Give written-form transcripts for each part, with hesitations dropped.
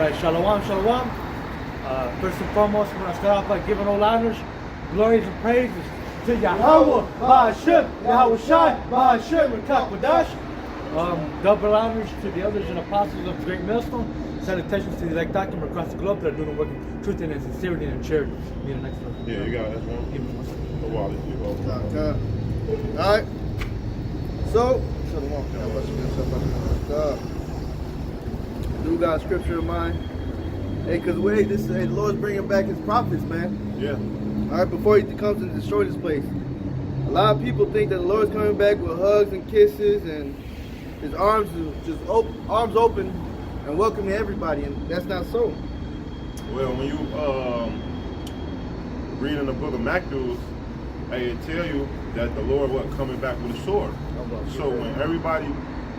right, shalom, shalom. First and foremost, we're going to start off by giving all honors, glories, and praises to Yahweh, Ba'ashem, Yahweh Shai, Ba'ashem, Rakak Wadash. Double honors to the elders and apostles of the Great Millstone. Salutations to the elect doctrine across the globe that are doing the work in truth and in sincerity and in charity. Be the next one. Yeah, you got it. That's one. Give me one second. Alright. So, do got scripture in mind. Hey, cause wait, the Lord's bringing back His prophets, man. Yeah. All right, before He comes and destroy this place. A lot of people think that the Lord's coming back with hugs and kisses and His arms just arms open and welcoming everybody, and that's not so. Well, when you read in the book of Maccabees, it tell you that the Lord wasn't coming back with a sword. So when everybody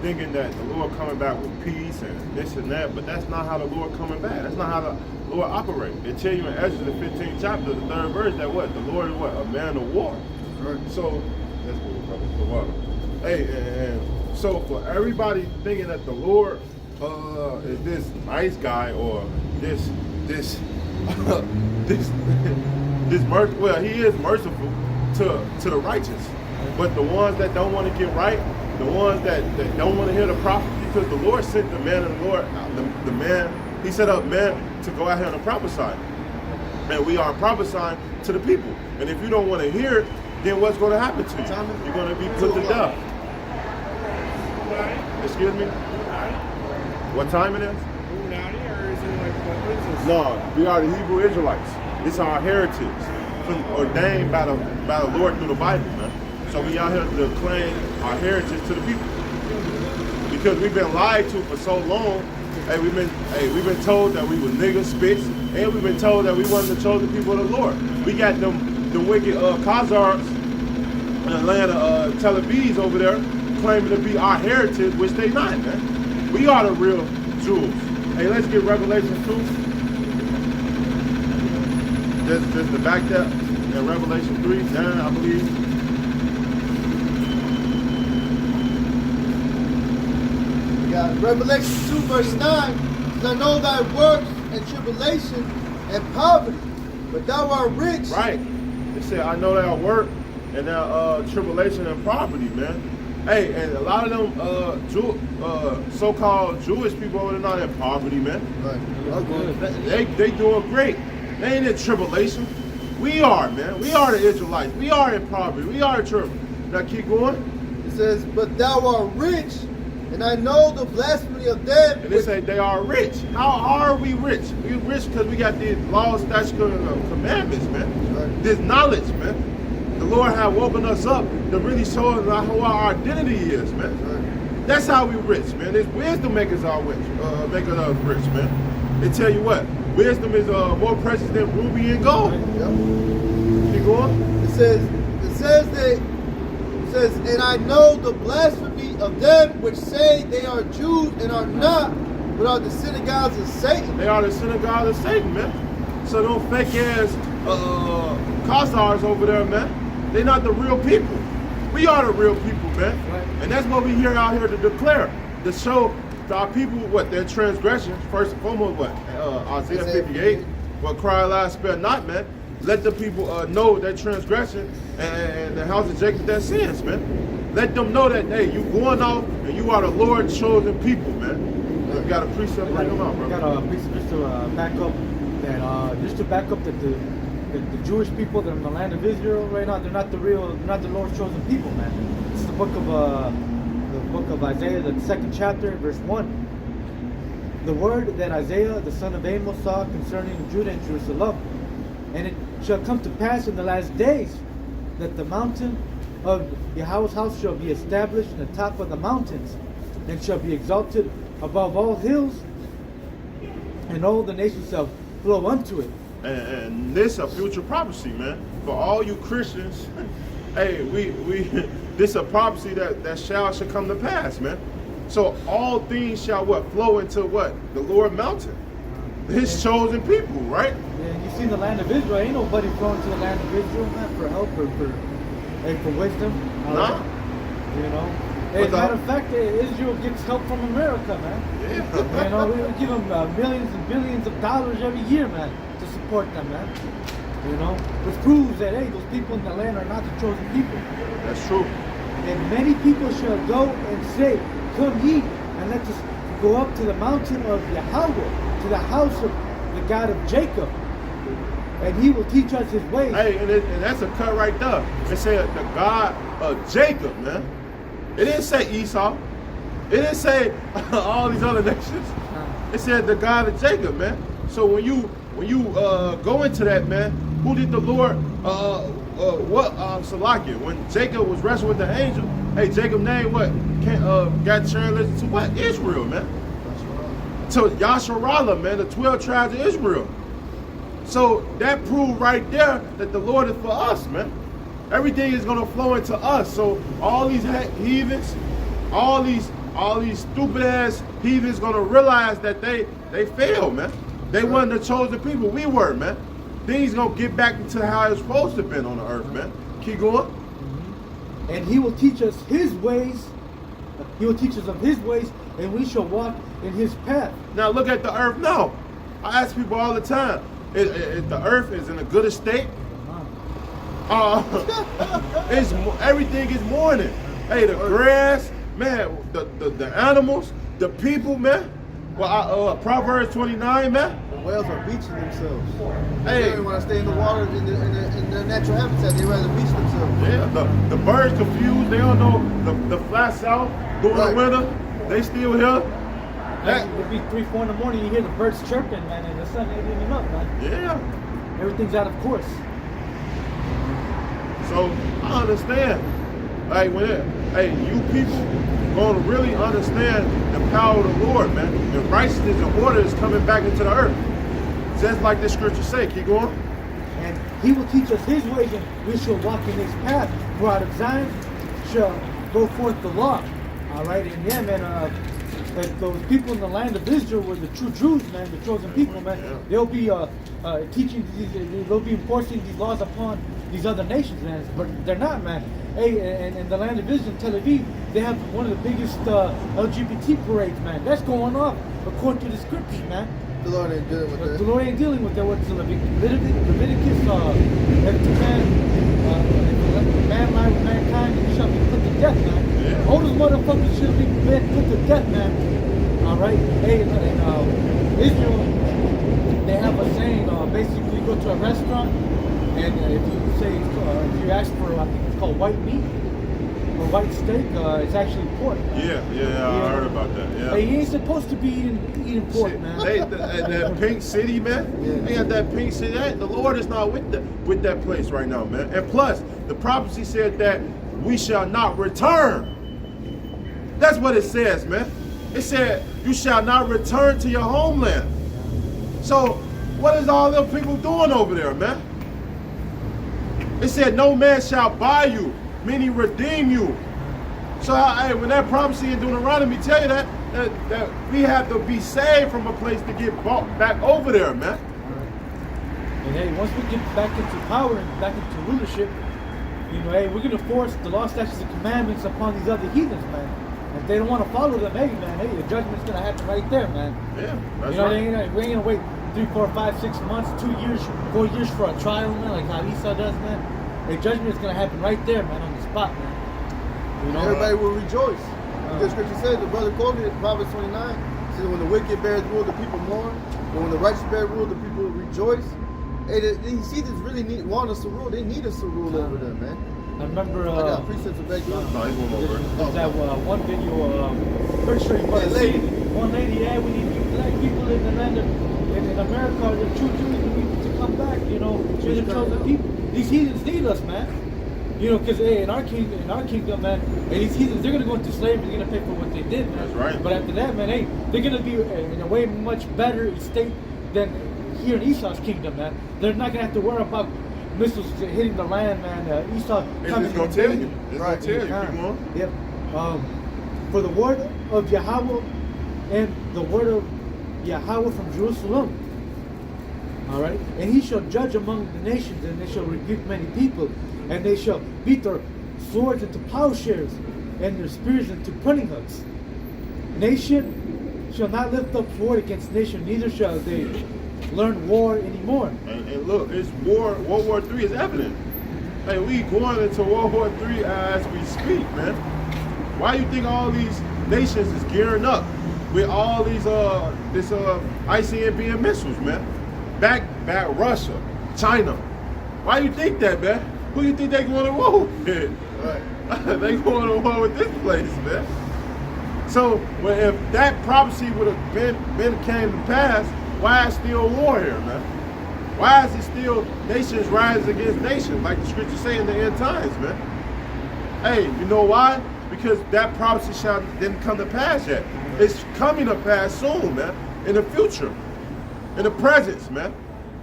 thinking that the Lord coming back with peace and this and that, but that's not how the Lord coming back. That's not how the Lord operates. It tell you in Ezra the 15th chapter, the 3rd verse, that what? The Lord is what? A man of war. Right. So that's what we're talking about. Hey, and so for everybody thinking that the Lord is this nice guy or this well, He is merciful to the righteous, but the ones that don't want to get right, the ones that don't want to hear the prophet, because the Lord sent the man of the Lord, the man, He set up men to go out here and prophesy, and we are prophesying to the people. And if you don't want to hear it, then what's going to happen to you? You're going to be put to death. Excuse me? What time it is? No, we are the Hebrew Israelites. It's our heritage, ordained by the Lord through the Bible, man. So we out here to claim our heritage to the people, because we've been lied to for so long. Hey, we've been told that we were nigger spits, and we've been told that we wasn't the chosen people of the Lord. We got the wicked Khazars in the land of Tel Aviv over there claiming to be our heritage, which they not, man. We are the real Jews. Hey, let's get Revelation 2. Just to back that in Revelation 3, 9, I believe. We got Revelation 2 verse 9. Says, I know thy works and tribulation and poverty, but thou art rich. Right. It said, I know thy work and thy tribulation and poverty, man. Hey, and a lot of them so-called Jewish people over there not in poverty, man. Right. They doing great. They ain't in tribulation. We are, man. We are the Israelites. We are in poverty. We are in trouble. Now keep going. It says, but thou art rich, and I know the blasphemy of them. And they say they are rich. How are we rich? We rich because we got these laws, statutes, and commandments, man. Right. This knowledge, man. The Lord have woken us up to really show us who our identity is, man. Right. That's how we rich, man. This wisdom makes us rich, man. They tell you what, wisdom is more precious than ruby and gold. Yep. Keep going. It says, and I know the blasphemy of them which say they are Jews and are not, but are the synagogues of Satan. They are the synagogue of Satan, man. So them fake ass Khazars over there, man. They're not the real people. We are the real people, man. Right. And that's what we here out here to declare, to show to our people what their transgressions. First and foremost, what Isaiah 58, what cry aloud, spare not, man. Let the people know their transgression and the house of Jacob their sins, man. Let them know that, hey, you going off and you are the Lord's chosen people, man. You got a precept, bring them out, bro. I got a precept just to back up that the Jewish people that are in the land of Israel right now, they're not the Lord's chosen people, man. It's the book of Isaiah, the 2nd chapter, verse 1. The word that Isaiah, the son of Amos, saw concerning Judah and Jerusalem. And it shall come to pass in the last days that the mountain of Yahweh's house shall be established in the top of the mountains, and shall be exalted above all hills, and all the nations shall flow unto it. And this a future prophecy, man. For all you Christians, hey, this a prophecy that shall come to pass, man. So all things shall what? Flow into what? The Lord mountain. His chosen people, right? Yeah, you've seen the land of Israel. Ain't nobody flowing to the land of Israel, man, for help or for wisdom. Nah. You know? As a matter of fact, Israel gets help from America, man. Yeah. You know, we give them millions and billions of dollars every year, man, to support them, man. You know, which proves that, hey, those people in the land are not the chosen people. That's true. And many people shall go and say, come ye, and let us go up to the mountain of Yahweh, to the house of the God of Jacob, and he will teach us his ways. Hey, and that's a cut right there. It said the God of Jacob, man. It didn't say Esau. It didn't say all these other nations. It said the God of Jacob, man. So when you go into that, man, who did the Lord Salakia? When Jacob was wrestling with the angel, hey, Jacob named what? Got translated to what? Israel, man. To Yasharallah, man, the 12 tribes of Israel. So that proved right there that the Lord is for us, man. Everything is gonna flow into us. So all these heathens, all these stupid ass heathens gonna realize that they failed, man. They weren't the chosen people. We were, man. Things gonna get back into how it's supposed to have been on the earth, man. Keep going. And he will teach us his ways. He will teach us of his ways, and we shall walk in his path. Now look at the earth now. I ask people all the time, if the earth is in a good estate, everything is mourning. Hey, the grass, man, the animals, the people, man. Well, Proverbs 29, man. The whales are beaching themselves. Hey. They want to stay in the water in their natural habitat. They rather beach themselves. Yeah, the birds confused. They don't know the flat south during the winter. They still here. It'll be 3, 4 in the morning. You hear the birds chirping, man, and the sun ain't even up, man. Yeah. Everything's out of course. So I understand. Like you people gonna really understand the power of the Lord, man. And righteousness and order is coming back into the earth. Just like the scripture say. Keep going. And he will teach us his ways, and we shall walk in his path. For out of Zion shall go forth the law. All right, and yeah, man. That those people in the land of Israel were the true Jews, man, the chosen people, man. Yeah. They'll be teaching they'll be enforcing these laws upon these other nations, man. But they're not, man. Hey, and the land of Israel, Tel Aviv, they have one of the biggest LGBT parades, man. That's going off according to the scriptures, man. The Lord ain't dealing with that. The Lord ain't dealing with that. What's Leviticus? If a man lie with mankind, he shall be put to death, man. Yeah. All those motherfuckers should be put to death, man. All right. Hey, in Israel, they have a saying. Basically, you go to a restaurant, and if you ask for, I think it's called white meat or white steak, it's actually pork. Yeah, I heard about that. Yeah. Hey, you ain't supposed to be eating pork, man. Hey, that pink city, man. Yeah. They got that pink city. The Lord is not with that place right now, man. And plus, the prophecy said that we shall not return. That's what it says, man. It said you shall not return to your homeland. So, what is all them people doing over there, man? It said no man shall buy you, meaning redeem you. So, hey, when that prophecy in Deuteronomy tell you that we have to be saved from a place to get bought back over there, man. And hey, once we get back into power and back into rulership, you know, hey, we're gonna force the law, statutes, and commandments upon these other heathens, man. If they don't want to follow them, hey, man, hey, the judgment's gonna happen right there, man. Yeah, that's you know, right. we ain't gonna wait 3, 4, 5, 6 months, 2 years, 4 years for a trial, man, like how Esau does, man. The judgment's gonna happen right there, man, on the spot, man. You know, everybody will rejoice. Because scripture says, the brother quoted it, Proverbs 29, says when the wicked bears rule, the people mourn. But when the righteous bear rule, the people rejoice. Hey, these heathens really want us to rule. They need us to rule over them, man. I remember. I got precepts of back door. No, he's going over it. There's that one video. Pretty sure you probably lady. seen it. One lady, yeah, we need you black people in the land of in America, the true Jews, we need to come back. You know, we're the chosen people. These heathens need us, man. You know, because hey, in our kingdom, man, hey, these heathens, they're gonna go into slavery. They're gonna pay for what they did, man. That's right. But after that, man, hey, they're gonna be in a way much better state than here in Esau's kingdom, man. They're not gonna have to worry about missiles hitting the land, man. Esau coming. It's gonna tell you. It's gonna tell you. Keep going. Yep. For the word of Yahweh and the word of Yahweh from Jerusalem. All right, and he shall judge among the nations, and they shall rebuke many people, and they shall beat their swords into plowshares, and their spears into pruning hooks. Nation shall not lift up sword against nation, neither shall they learn war anymore. And look, it's war. World War III is evident. Hey, we going into World War III as we speak, man. Why you think all these nations is gearing up with all these ICBM missiles, man? Back Russia, China. Why you think that, man? Who you think they going to war with? Right. They going to war with this place, man. So, well, if that prophecy would have been came to pass, why is still war here, man? Why is it still nations rise against nations, like the scriptures say in the end times, man? Hey, you know why? Because that prophecy didn't come to pass yet. It's coming to pass soon, man. In the future, in the presence, man.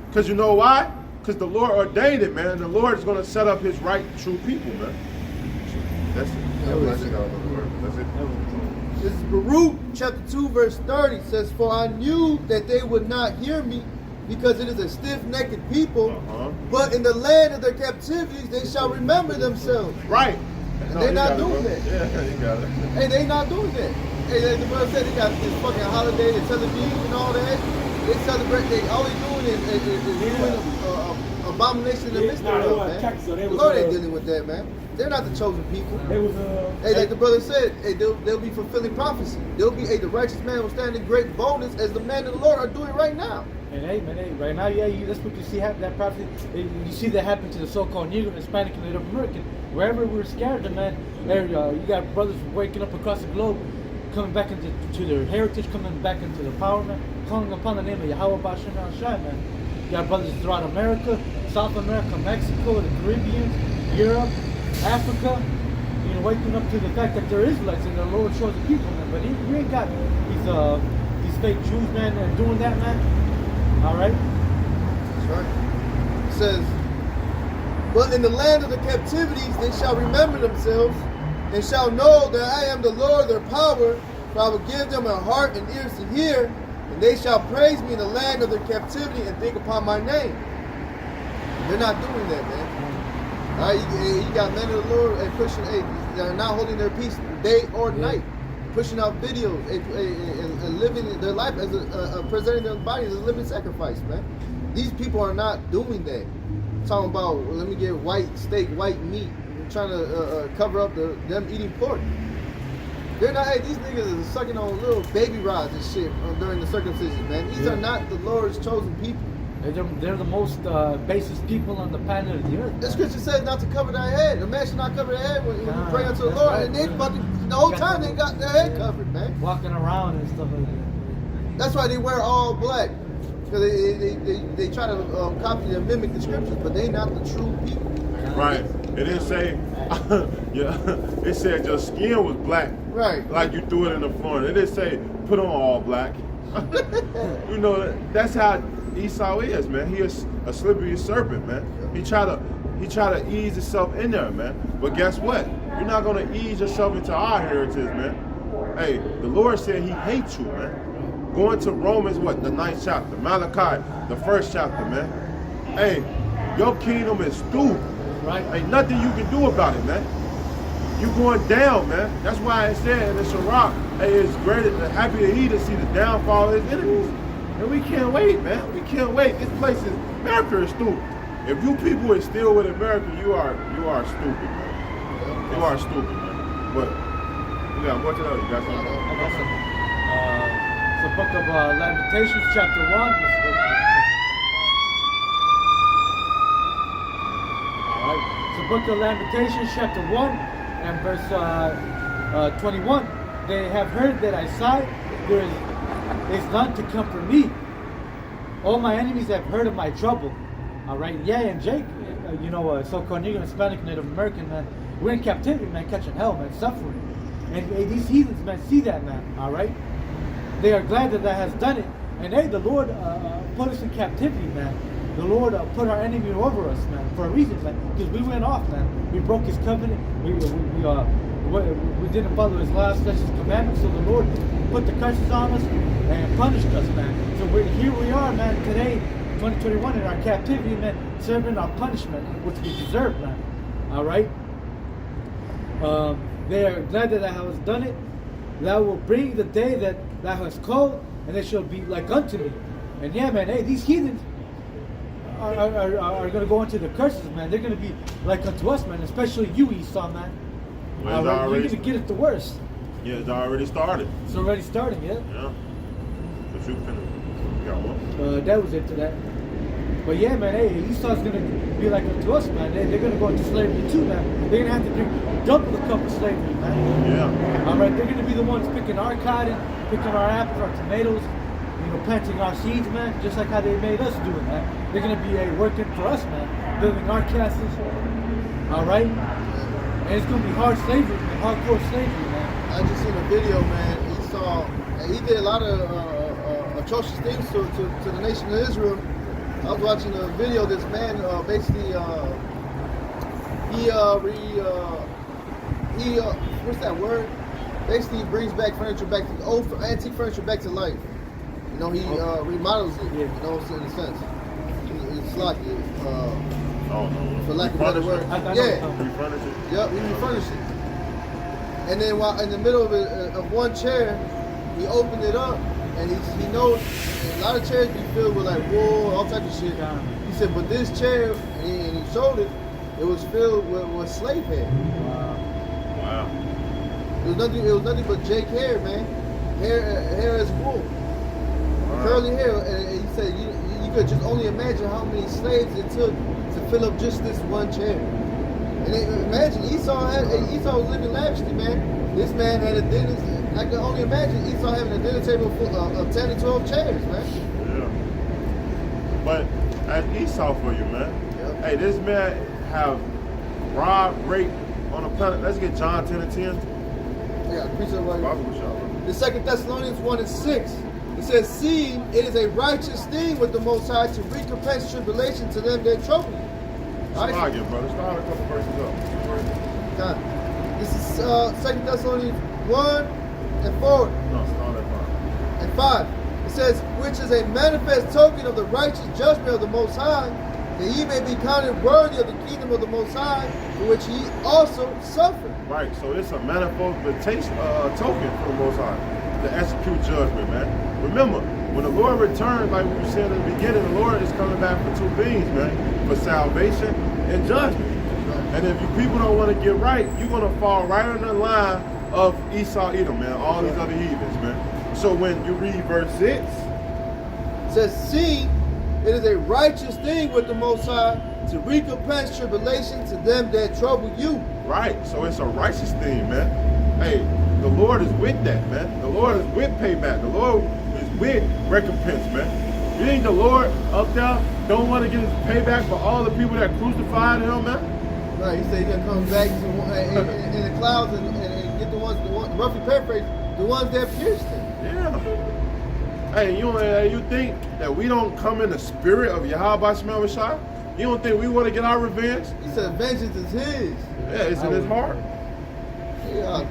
Because you know why? Because the Lord ordained it, man. And the Lord is going to set up His right, true people, man. That's it. That's it. That's it. This is Baruch chapter 2 verse 30 says, "For I knew that they would not hear me, because it is a stiff-necked people, but in the land of their captivities they shall remember themselves." Right. And they're not doing that. Yeah, you got it. Hey, they not doing that. Hey, like the brother said, they got this fucking holiday, the Tel Aviv and all that. They celebrate, all they doing is doing abomination in the midst of them, man. The Lord ain't dealing with that, man. They're not the chosen people. Hey, like the brother said, hey, they'll be fulfilling prophecy. They'll be, hey, the righteous man will stand in great boldness as the men of the Lord are doing right now. And hey, man, hey, right now, yeah, that's what you see happen. That prophecy, you see that happen to the so-called Negro, Hispanic, and Native American. Wherever we're scared, man, there you got brothers waking up across the globe, coming back into their heritage, coming back into the power, man, calling upon the name of Yahweh Bashem Shai, man. You got brothers throughout America, South America, Mexico, the Caribbean, Europe, Africa, you know, waking up to the fact that there is Israelites and the Lord shows the people, man. But we ain't got these fake Jews, man, that are doing that, man. All right. That's right. It says, "But in the land of the captivities they shall remember themselves, and shall know that I am the Lord their power, for I will give them a heart and ears to hear, and they shall praise me in the land of their captivity and think upon my name." They're not doing that, man. All right, you got men of the Lord and pushing, they're not holding their peace day or night, pushing out videos and living their life as presenting their bodies as a living sacrifice, man. These people are not doing that. Talking about, well, let me get white steak, white meat, trying to cover up them eating pork. They're not. Hey, these niggas are sucking on little baby rods and shit during the circumcision, man. These are not the Lord's chosen people. They're the most basest people on the planet of the earth. The scripture says not to cover their head. A man should not cover their head when you pray unto the Lord. Right. And they fucking, the whole time they got their head covered, man. Walking around and stuff like that. That's why they wear all black. Because they try to copy and mimic the scriptures, but they not the true people. Right. It didn't say, yeah, it said your skin was black. Right. Like you threw it in the floor. It didn't say put on all black. You know, that's how Esau is, man. He is a slippery serpent, man. He try to ease himself in there, man. But guess what? You're not gonna ease yourself into our heritage, man. Hey, the Lord said He hates you, man. Going to Romans, what, the 9th chapter, Malachi, the 1st chapter, man. Hey, your kingdom is through. Right? Ain't nothing you can do about it, man. You going down, man. That's why it said in the Sirach, hey, it's greater, happier he to see the downfall of his enemies. And we can't wait, man. We can't wait. This place is, America is stupid. If you people is still with America, you are stupid, man. You are stupid, man. But you got what else? You got something? I got something. It's the book of Lamentations, chapter 1. Alright. It's the book of Lamentations, chapter 1, and verse 21. They have heard that I sigh. There is none to comfort me. All my enemies have heard of my trouble. All right, yeah, and Jake, so-called Negro, Hispanic, Native American, man, we're in captivity, man, catching hell, man, suffering. And hey, these heathens, man, see that, man, all right? They are glad that has done it. And hey, the Lord put us in captivity, man. The Lord put our enemy over us, man, for a reason, man, because we went off, man. We broke His covenant. We didn't follow His laws, statutes, commandments. So the Lord put the curses on us and punished us, man. So here we are, man, today, 2021, in our captivity, man, serving our punishment, which we deserve, man. All right. they are glad that thou hast done it. Thou will bring the day that thou hast called, and they shall be like unto me. And yeah, man, hey, these heathens are going to go into the curses, man. They're going to be like unto us, man, especially you, Esau, man. Well, You're going to get it the worst. Yeah, it's already started. It's already starting, yeah? Yeah. But you got one? That was it to that. But yeah, man, hey, Esau's going to be like unto us, man. They're going to go into slavery too, man. They're going to have to drink double the cup of slavery, man. Yeah. All right, they're going to be the ones picking our cotton, picking our apples, our tomatoes, planting our seeds, man, just like how they made us do it, man. They're going to be working for us, man, building our castles, all right? And it's going to be hard slavery, man, hardcore slavery, man. I just seen a video, man. He did a lot of atrocious things to the nation of Israel. I was watching a video. This man basically what's that word? Basically, brings back furniture back to old antique furniture back to life. He remodels it. Yeah. In a sense. It's like No. for lack of a better word. Refurnish it. Yep, he refurnished it. And then while in the middle of one chair, he opened it up, and he knows a lot of chairs be filled with like wool, all types of shit. He said, but this chair, and he showed it, it was filled with slave hair. Wow. It was nothing but Jake hair, man. Hair as wool. Wow. Curly hair. And he said you could just only imagine how many slaves it took to fill up just this one chair. And imagine Esau was living lavishly, man. This man had a dinner. I can only imagine Esau having a dinner table full of 10 to 12 chairs, man. Yeah. But that's Esau for you, man. Yep. Hey, this man have robbed, raped on the planet. Let's get John 10 and 10. Yeah, appreciate what Bible shop. The 2 Thessalonians 1 and 6. It says, see, it is a righteous thing with the Most High to recompense tribulation to them that trouble you. Start again, brother. Start a couple verses up. God. This is 2 Thessalonians 1 and 4 No, start at 5. and 5. It says, which is a manifest token of the righteous judgment of the Most High, that ye may be counted worthy of the kingdom of the Most High, for which ye also suffered. Right, so it's a manifestation, token for the Most High to execute judgment, man. Remember, when the Lord returns, like we were saying in the beginning, the Lord is coming back for two things, man, for salvation and judgment. And if you people don't want to get right, you're going to fall right on the line of Esau, Edom, man, all these other heathens, man. So when you read verse 6, It says, see, it is a righteous thing with the Most High to recompense tribulation to them that trouble you. right, so it's a righteous thing, man. Hey, the Lord is with that, man. The Lord is with payback. The Lord is with recompense, man. You think the Lord up there don't want to get his payback for all the people that crucified him, man? Right, he said he's going to come back in the clouds and get the ones, roughly paraphrase, the ones that pierced him. Yeah. Hey, you think that we don't come in the spirit of Yahweh Shema Shai? You don't think we want to get our revenge? He said vengeance is his. Yeah, it's in his heart. Yeah,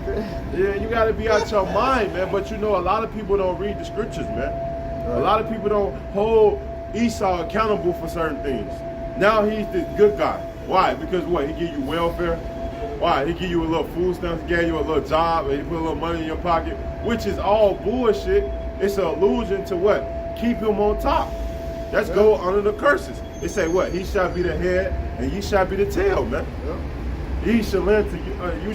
Yeah, you got to be out your mind, man. But a lot of people don't read the scriptures, man. A lot of people don't hold Esau accountable for certain things. Now he's the good guy. Why? Because what? He give you welfare. Why? He give you a little food stamps, gave you a little job, and he put a little money in your pocket, which is all bullshit. It's an illusion to what? Keep him on top. Let's go under the curses. It say what? He shall be the head, and ye shall be the tail, man. He shall lend to you. He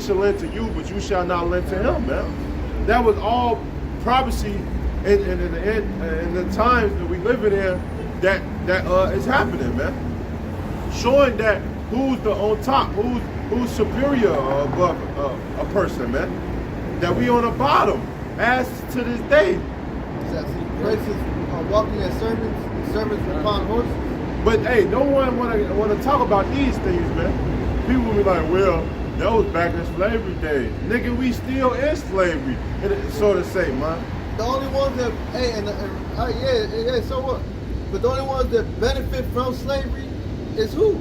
shall lend to you, but you shall not lend to him, man. That was all prophecy in the times that we live in that is happening, man. Showing that who's on top, who's superior above a person, man. That we on the bottom, as to this day. Princes are walking as servants upon horses. But hey, no one want to talk about these things, man. People will be like, well, that was back in slavery days. Nigga, we still in slavery, so to say, man. The only ones that, so what? But the only ones that benefit from slavery is who?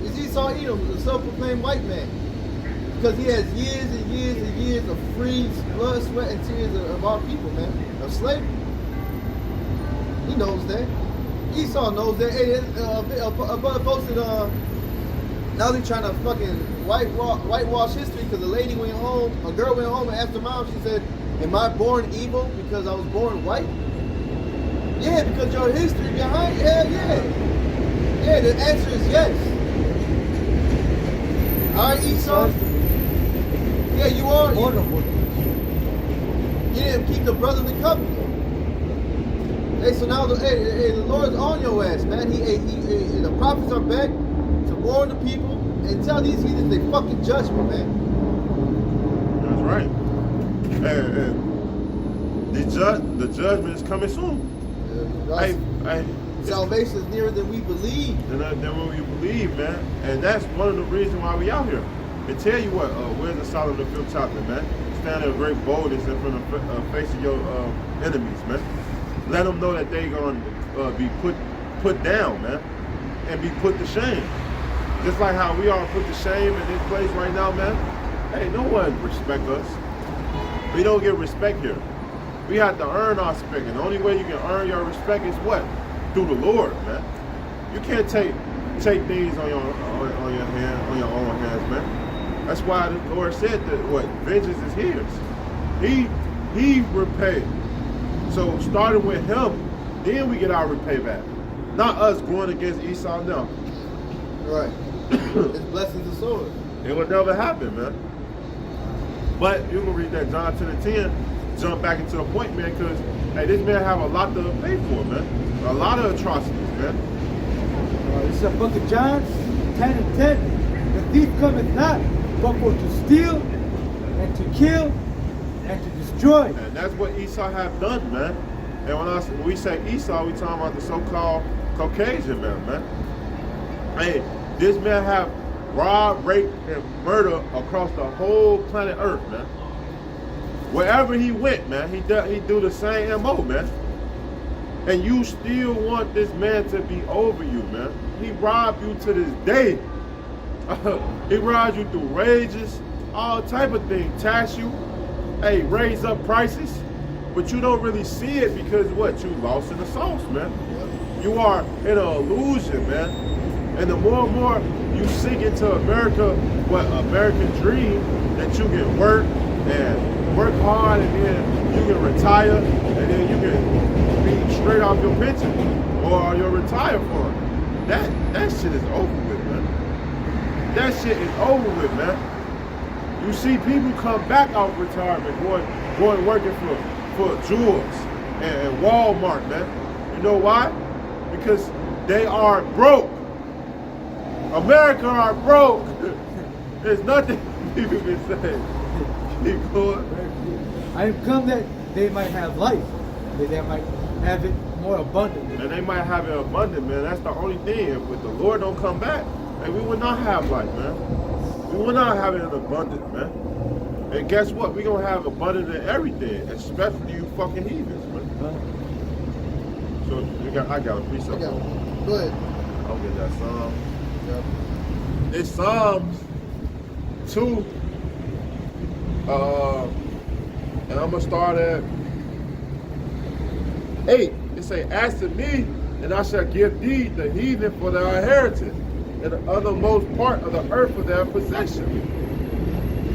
Is Esau Edom, the self-proclaimed white man. Because he has years and years and years of free blood, sweat, and tears of our people, man, of slavery. He knows that. Esau knows that. Hey, a brother posted Now they're trying to fucking whitewash history because a girl went home and asked her mom, she said, am I born evil because I was born white? Yeah, because your history behind it, hell yeah. Yeah, the answer is yes. Alright, Esau? Yeah, you are evil. You didn't keep the brotherly covenant. Hey, so now the Lord's on your ass, man. The prophets are back to warn the people and tell these heathens they fucking judgment, man. That's right. And the judgment is coming soon. Hey, salvation is nearer than we believe. Than what we believe, man. And that's one of the reasons why we out here. And tell you what, where's the Psalm the 5th chapter, man? Stand in great boldness in front of face of your enemies, man. Let them know that they're going to be put down, man, and be put to shame. Just like how we are put to shame in this place right now, man. Hey, no one respect us. We don't get respect here. We have to earn our respect, and the only way you can earn your respect is what? Through the Lord, man. You can't take things on your hand, on your own hands, man. That's why the Lord said that what? Vengeance is his. He repaid. So starting with him, then we get our repay back. Not us going against Esau now. Right. It's blessings are sword. It would never happen, man. But you can read that John 10 and 10, jump back into a point, man, because hey, this man have a lot to pay for, man. A lot of atrocities, man. This is a book of John 10 and 10. The thief cometh not, but for to steal and to kill and to destroy. And that's what Esau have done, man. And when we say Esau, we talking about the so-called Caucasian man. Hey, this man have robbed, raped, and murder across the whole planet Earth, man. Wherever he went, man, he do the same MO, man. And you still want this man to be over you, man. He robbed you to this day. He robbed you through wages, all type of things, tax you, hey, raise up prices, but you don't really see it because what? You lost in the sauce, man. You are in an illusion, man. And the more and more you sink into America, what American dream, that you can work and work hard and then you can retire and then you can be straight off your pension or your retire fund. That shit is over with, man. That shit is over with, man. You see people come back off retirement, going working for Jewels and Walmart, man. You know why? Because they are broke. America are broke. There's nothing people can say. Keep going. I have come that they might have life. They might have it more abundant. And they might have it abundant, man. That's the only thing. If the Lord don't come back, and we will not have life, man. We will not have it in abundance, man. And guess what? We're going to have abundance in everything, especially you fucking heathens, man. So I got a precept. Go ahead. I'll get that Psalm. Yep. It's Psalms 2. And I'm going to start at 8. It say, ask to me, and I shall give thee the heathen for their inheritance, and the uttermost part of the earth for their possession.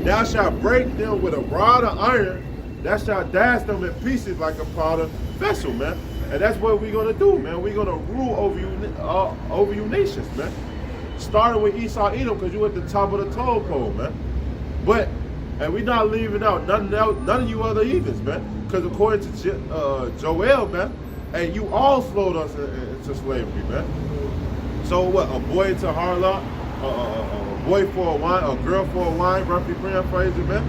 Thou shalt break them with a rod of iron, thou shalt dash them in pieces like a powder vessel, man. And that's what we're gonna do, man. We're gonna rule over you nations, man. Starting with Esau, Edom, because you at the top of the toll pole, man. And we're not leaving out none of you other heathens, man. Because according to Joel, man, and you all sold us into slavery, man. So what? A boy to harlot, a boy for a wine, a girl for a wine, roughly paraphrasing, man.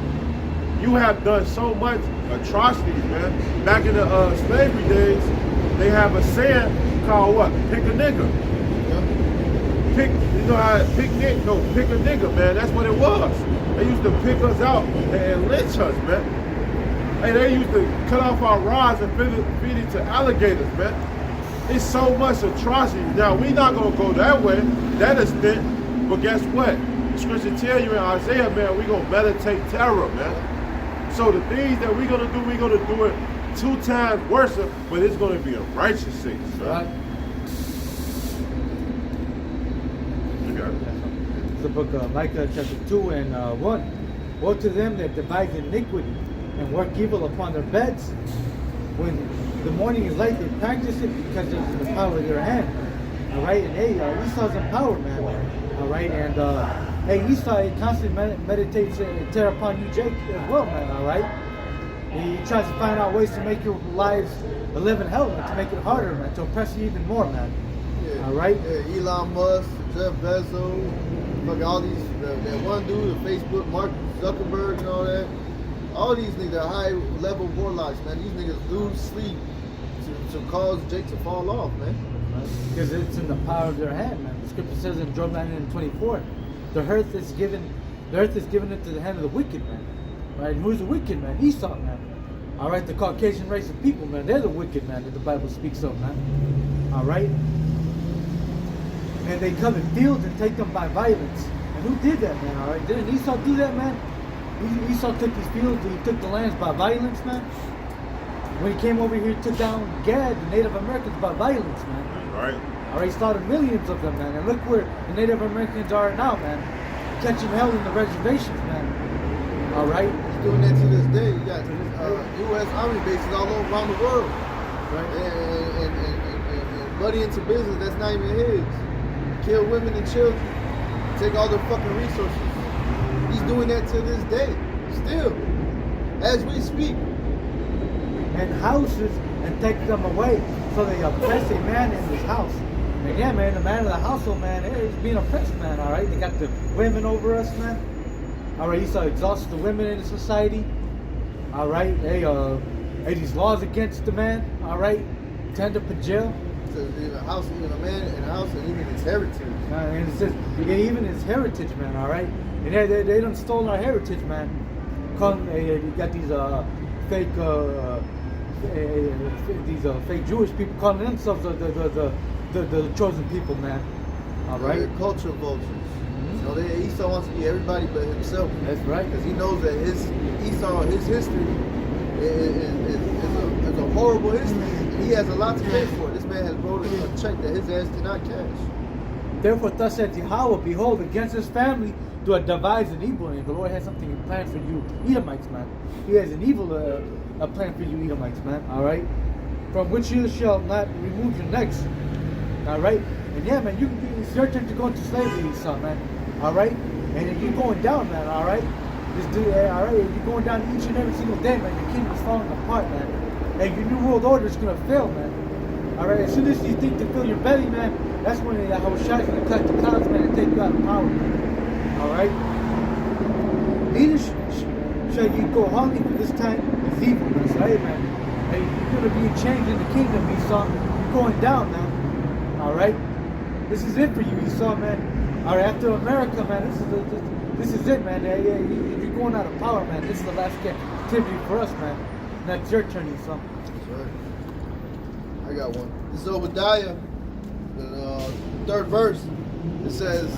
You have done so much atrocities, man. Back in the slavery days, they have a saying called what? Pick a nigga. Pick a nigga, man. That's what it was. They used to pick us out and lynch us, man. Hey, they used to cut off our rods and feed it to alligators, man. It's so much atrocity. Now, we're not going to go that way, that extent, but guess what? The scripture tell you in Isaiah, man, we're going to meditate terror, man. So the things that we're going to do it 2 times worse, but it's going to be a righteous thing, man. Right. You got it. the book of Micah chapter 2 and 1. Woe to them that devise iniquity and work evil upon their beds. When the morning is light, they practice it because it's the power of their hand. All right, and hey, Esau's in power, man. All right, and hey, Esau he constantly meditates and tear upon you, Jake, as well, man. All right, he tries to find out ways to make your lives a living hell, man, to make it harder, man, to oppress you even more, man. Yeah. All right. Yeah, Elon Musk, Jeff Bezos, fucking all these, that one dude, the Facebook, Mark Zuckerberg, and all that. All these niggas are high level warlocks, man. These niggas lose sleep to cause Jake to fall off, man. Because it's in the power of their hand, man. The scripture says in Job 9:24, the earth is given into the hand of the wicked, man. Right? And who's the wicked, man? Esau, man. All right, the Caucasian race of people, man. They're the wicked, man, that the Bible speaks of, man. All right. And they covet fields and take them by violence. And who did that, man? All right, didn't Esau do that, man? Esau took these fields, he took the lands by violence, man. When he came over here, he took down Gad, the Native Americans, by violence, man. Right. All right, he slaughtered millions of them, man. And look where the Native Americans are now, man. Catching hell in the reservations, man. All right. He's doing that to this day. You got U.S. Army bases all over around the world. Right. And money into business that's not even his. Kill women and children. Take all their fucking resources. He's doing that to this day. Still. As we speak. And houses and take them away. So they oppress a man in his house. And yeah, man, the man of the household, man, is being oppressed, man, all right? They got the women over us, man. All right, Esau exhausts the women in the society. All right, hey, these laws against the man, all right? Tend up in jail. So even a house, even a man in a house, and even his heritage. And it says, yeah, even his heritage, man, all right? And they done stolen our heritage, man. You got these fake fake Jewish people calling themselves the chosen people, man. All right. They're culture vultures. Mm-hmm. So Esau wants to be everybody but himself. That's right. Because he knows that his history is a horrible history. He has a lot to pay for. This man has wrote a check that his ass cannot cash. Therefore, thus saith Yahweh, behold, against his family do I devise an evil, and the Lord has something planned for you, Edomites, man. He has an evil a plan for you, Edomites, man. All right, from which you shall not remove your necks. All right, and yeah, man, it's your turn to go into slavery, Esau, man. All right, and if you're going down, man. All right, all right, you're going down each and every single day, man. Your kingdom is falling apart, man. And your new world order is gonna fail, man. All right, as soon as you think to fill your belly, man, that's when Yahweh Shai is gonna cut the clouds, man, and take you out of power, man. All right. Neither shall you go hungry, for this time is evil, man. So, hey, man, hey, you're gonna be changed in the kingdom, Esau. You're going down, man. All right. This is it for you, Esau, man. All right. After America, man, this is it, man. You're going out of power, man. This is the last captivity for us, man. And that's your turn, Esau. That's right. I got one. This is Obadiah, the third verse. It says.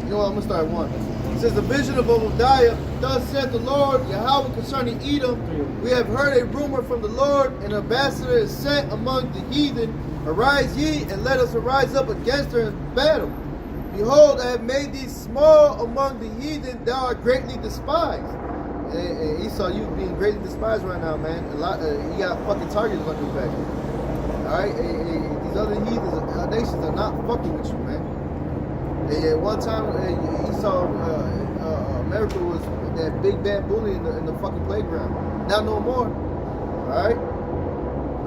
You know what, I'm going to start one. It says, the vision of Obadiah, thus said the Lord, Yahweh concerning Edom, we have heard a rumor from the Lord, an ambassador is sent among the heathen. Arise ye, and let us arise up against her in battle. Behold, I have made thee small among the heathen, thou art greatly despised. And Esau, you being greatly despised right now, man. You got fucking targets on your back. Alright? These other heathen nations are not fucking with you, man. At one time, Esau, America was that big bad bully in the fucking playground. Now no more. Alright?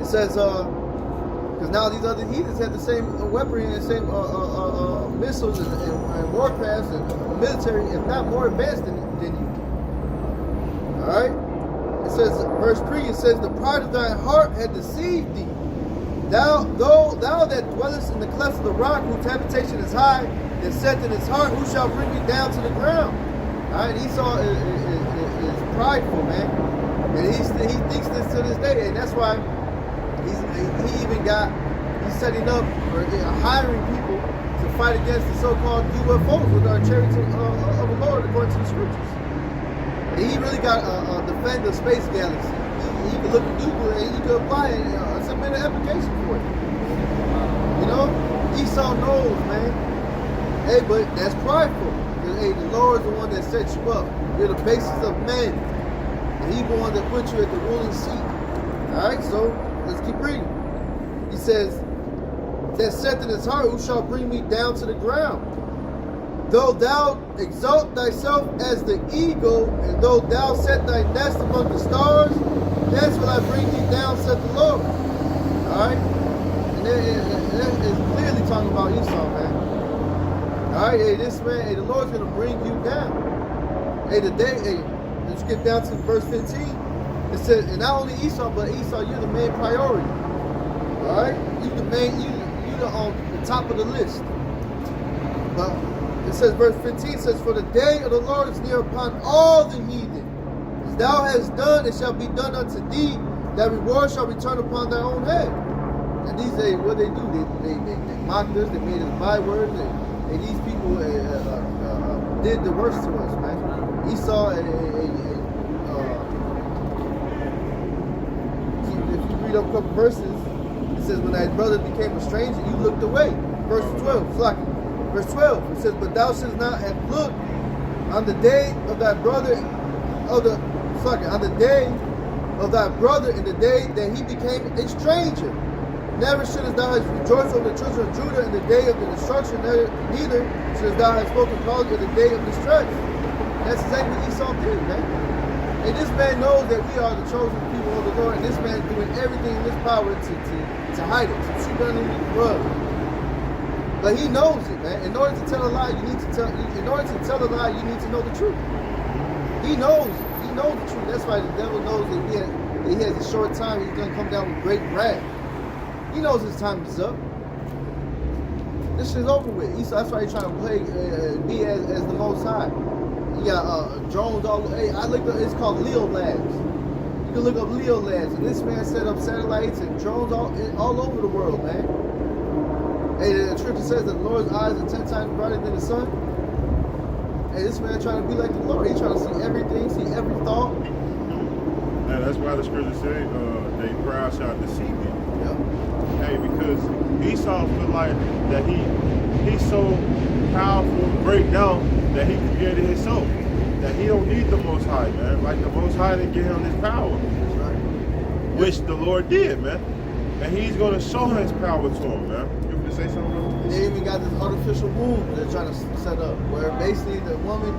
It says, because now these other heathens have the same weaponry and the same missiles and warcrafts and military, if not more advanced than you. Alright? It says, verse 3, it says, the pride of thy heart had deceived thee. Thou that dwellest in the clefts of the rock, whose habitation is high, and saith in his heart, who shall bring me down to the ground? Alright, Esau is prideful, man. And he thinks this to this day, and that's why he's setting up or hiring people to fight against the so-called UFOs with our chariots of the Lord, according to the scriptures. And he really got defend the space galaxy. He could look at Google and he could apply and submit an application for it. You know, Esau knows, man. Hey, but that's prideful. Because, hey, the Lord is the one that sets you up. You're the basis of men. And He's the one that put you at the ruling seat. Alright, so let's keep reading. He says, that saith in his heart, who shall bring me down to the ground? Though thou exalt thyself as the eagle, and though thou set thy nest among the stars, thence will I bring thee down, saith the Lord. Alright? And that is clearly talking about Esau, man. Alright, hey, this man, hey, the Lord's gonna bring you down. Hey, let's get down to verse 15. It says, and not only Esau, but Esau, you're the main priority. Alright? You're on the top of the list. But it says, verse 15 says, for the day of the Lord is near upon all the heathen. As thou hast done, it shall be done unto thee. That reward shall return upon thy own head. And these, what they do, they mocked us, they made us bywords, and these people did the worst to us, man. Esau, if you read up a couple verses, it says, when thy brother became a stranger, you looked away. Verse 12, Verse 12, it says, but thou shouldst not have looked on the day of thy brother, on the day of thy brother in the day that he became a stranger. Never shouldst thou have rejoiced over the children of Judah in the day of the destruction, neither shouldst thou have spoken proudly in the day of distress. That's exactly what Esau did, man. And this man knows that we are the chosen people of the Lord, and this man is doing everything in his power to hide it, to sweep underneath the rug. But he knows it, man. In order to tell a lie, you need to know the truth. He knows it. He knows the truth. That's why the devil knows that he has a short time. He's going to come down with great wrath. He knows his time is up. This shit's over with. Esau, that's why he's trying to be as the Most High. You got drones all. Hey, I looked up. It's called Leo Labs. You can look up Leo Labs, and this man set up satellites and drones all over the world, man. Hey, the scripture says that the Lord's eyes are 10 times brighter than the sun. Hey, this man trying to be like the Lord. He's trying to see everything, see every thought. And that's why the scripture says, they proud shall deceive you. Yep. Hey, because Esau feel like that he's so powerful, great now that he created his soul. That he don't need the Most High, man. Like the Most High didn't give him his power. That's right. Which the Lord did, man. And he's going to show his power to him, man. You can say something else? They even got this artificial womb they're trying to set up, where basically the woman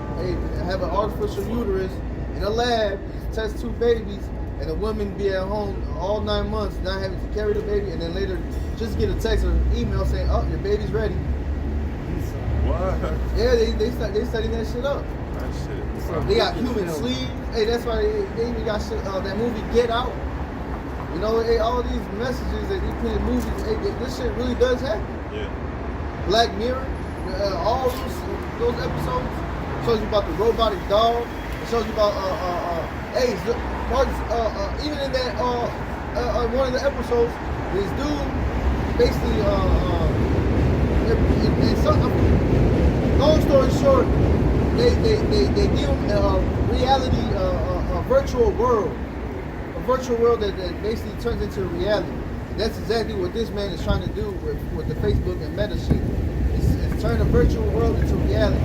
have an artificial uterus in a lab, test 2 babies, and the woman be at home all 9 months, not having to carry the baby, and then later just get a text or email saying, "Oh, your baby's ready." What? Yeah, they setting that shit up. That shit. They got human sleeves. Hey, that's why they even got shit. That movie Get Out. You know, hey, all these messages that they put in movies. Hey, this shit really does happen. Yeah. Black Mirror, all those episodes shows you about the robotic dog. It shows you about even in that one of the episodes, this dude basically long story short, they give him a reality, a virtual world that basically turns into reality. That's exactly what this man is trying to do with the Facebook and Meta shit. It's turn a virtual world into reality.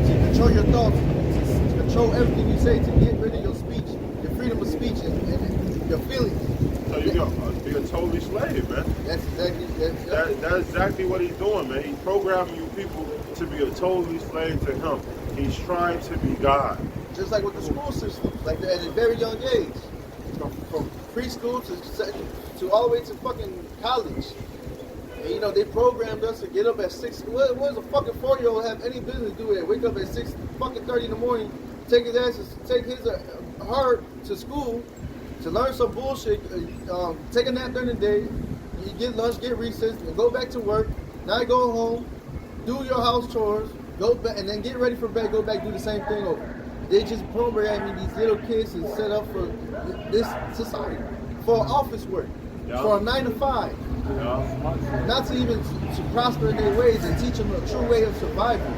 To control your thoughts, to control everything you say, to get rid of your speech, your freedom of speech, and your feelings. So you're a totally slave, man. That's exactly what he's doing, man. He's programming you people to be a totally slave to him. He's trying to be God. Just like with the school system, like at a very young age, from preschool to all the way to fucking college. And, you know, they programmed us to get up at 6. What does a fucking 4-year-old have any business doing? Wake up at 6:30 in the morning, take his ass, take his her to school to learn some bullshit, take a nap during the day, you get lunch, get recess, and go back to work. Now you go home, do your house chores, go back, and then get ready for bed, go back, do the same thing over. They just programming these little kids to set up for this society, for office work, for a 9 to 5. Not to even to prosper in their ways and teach them a true way of survival.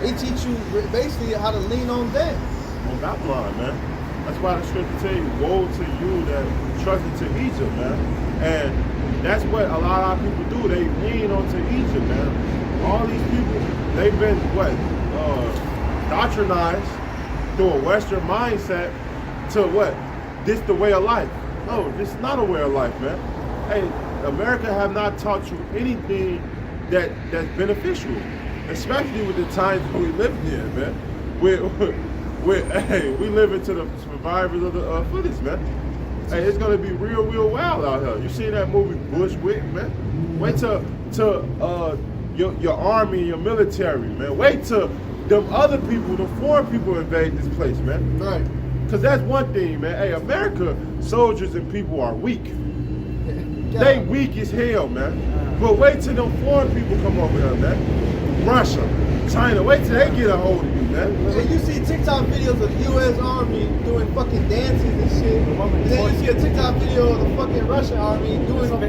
They teach you basically how to lean on them. On that line, man. That's why the scripture tell you, woe to you that trust into Egypt, man. And that's what a lot of people do. They lean onto Egypt, man. all these people, they've been what? Doctrinized through a Western mindset to what? This the way of life. No, this is not a way of life, man. Hey, America have not taught you anything that's beneficial, especially with the times we live in, man. We live into the survivors of the fittest, man. Hey, it's gonna be real wild out here. You seen that movie Bushwick, man? Wait till your army and your military, man. Wait till them other people, the foreign people invade this place, man. Right. Cause that's one thing, man. Hey, America soldiers and people are weak. They weak as hell, man. But wait till them foreign people come over here, man. Russia, China, wait till they get a hold of you, man. And you see TikTok videos of the U.S. Army doing fucking dances and shit. And then you see a TikTok video of the fucking Russian Army doing some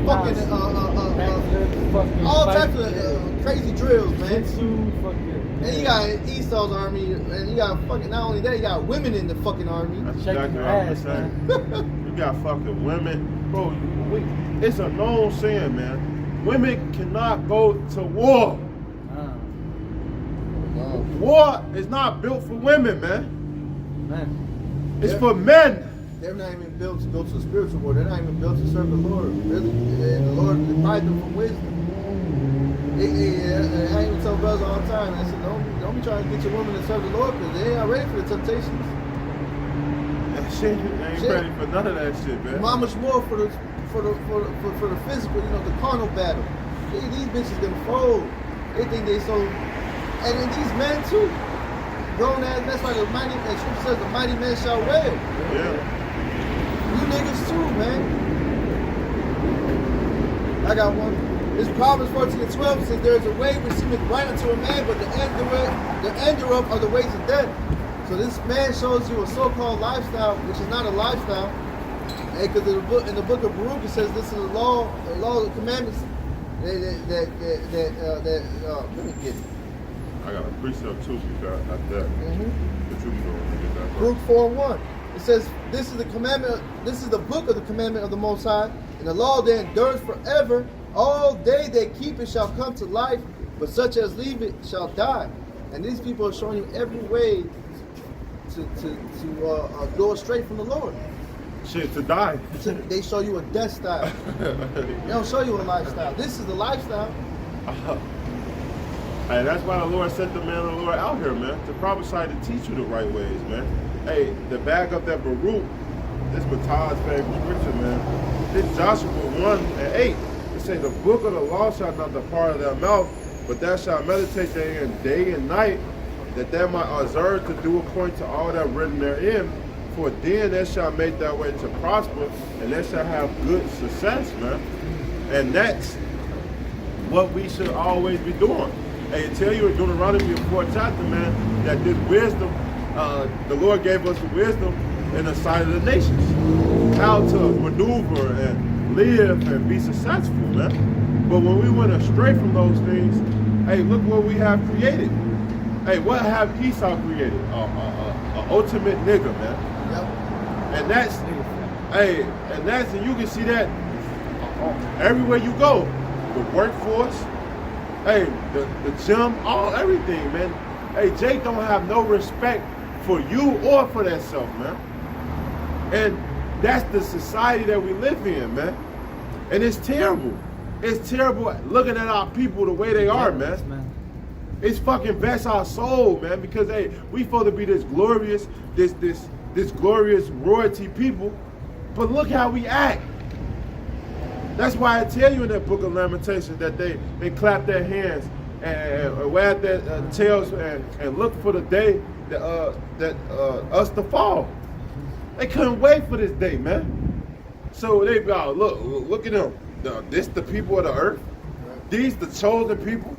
fucking all types of crazy drills, man. And you got Esau's army, and you got fucking, not only that, you got women in the fucking army. That's exactly what I'm saying. You got fucking women. Bro, it's a known saying, man. Women cannot go to war. War is not built for women, man. It's for men. They're not even built to go to the spiritual war. They're not even built to serve the Lord. Really. And the Lord provides them from wisdom. I even tell brothers all the time, I said, don't be trying to get your woman to serve the Lord because they ain't ready for the temptations. That shit, they ain't ready for none of that shit, man. How much more for the physical, you know, the carnal battle. These bitches gonna fold. They think they so, and then these men too. Grown ass, that's why the mighty, as scripture says, the mighty men shall wail. Yeah. You niggas too, man. I got one. This Proverbs 14:12 says, there is a way which seemeth right unto a man, but the end thereof are the ways of death. So this man shows you a so-called lifestyle, which is not a lifestyle. Because in the book of Baruch, it says this is the law of the commandments let me get it. I got a precept too, because I that. But you can go and get that. Baruch 4:1. It says, this is the commandment, this is the book of the commandment of the Most High, and the law that endures forever. All they that keep it shall come to life, but such as leave it shall die. And these people are showing you every way to go astray from the Lord. Shit, to die. They show you a death style. They don't show you a lifestyle. This is the lifestyle. Hey, that's why the Lord sent the man of the Lord out here, man, to prophesy, to teach you the right ways, man. Hey, to back up that Baruch, this Matah's favorite scripture, man. It's Joshua 1:8. It says, the book of the law shall not depart of thy mouth, but thou shalt meditate therein day and night, that thou might observe to do according to all that written therein. For then that shall make thy way to prosper, and that shall have good success, man. And that's what we should always be doing. Hey, I tell you in Deuteronomy 4th chapter, man, that this wisdom, the Lord gave us wisdom in the sight of the nations. How to maneuver and live and be successful, man. But when we went astray from those things, hey, look what we have created. Hey, what have Esau created? An ultimate nigga, man. Yep. And you can see that everywhere you go. The workforce, hey, the gym, everything, man. Hey, Jake don't have no respect for you or for that self, man. And that's the society that we live in, man. And it's terrible. It's terrible looking at our people the way they are, man. It's fucking vex our soul, man, because hey, we supposed to be this glorious, this glorious royalty people, but look how we act. That's why I tell you in that book of Lamentations that they clap their hands and wag their tails and look for the day that us to fall. They couldn't wait for this day, man. So they go, look at them. This the people of the earth. These the chosen people.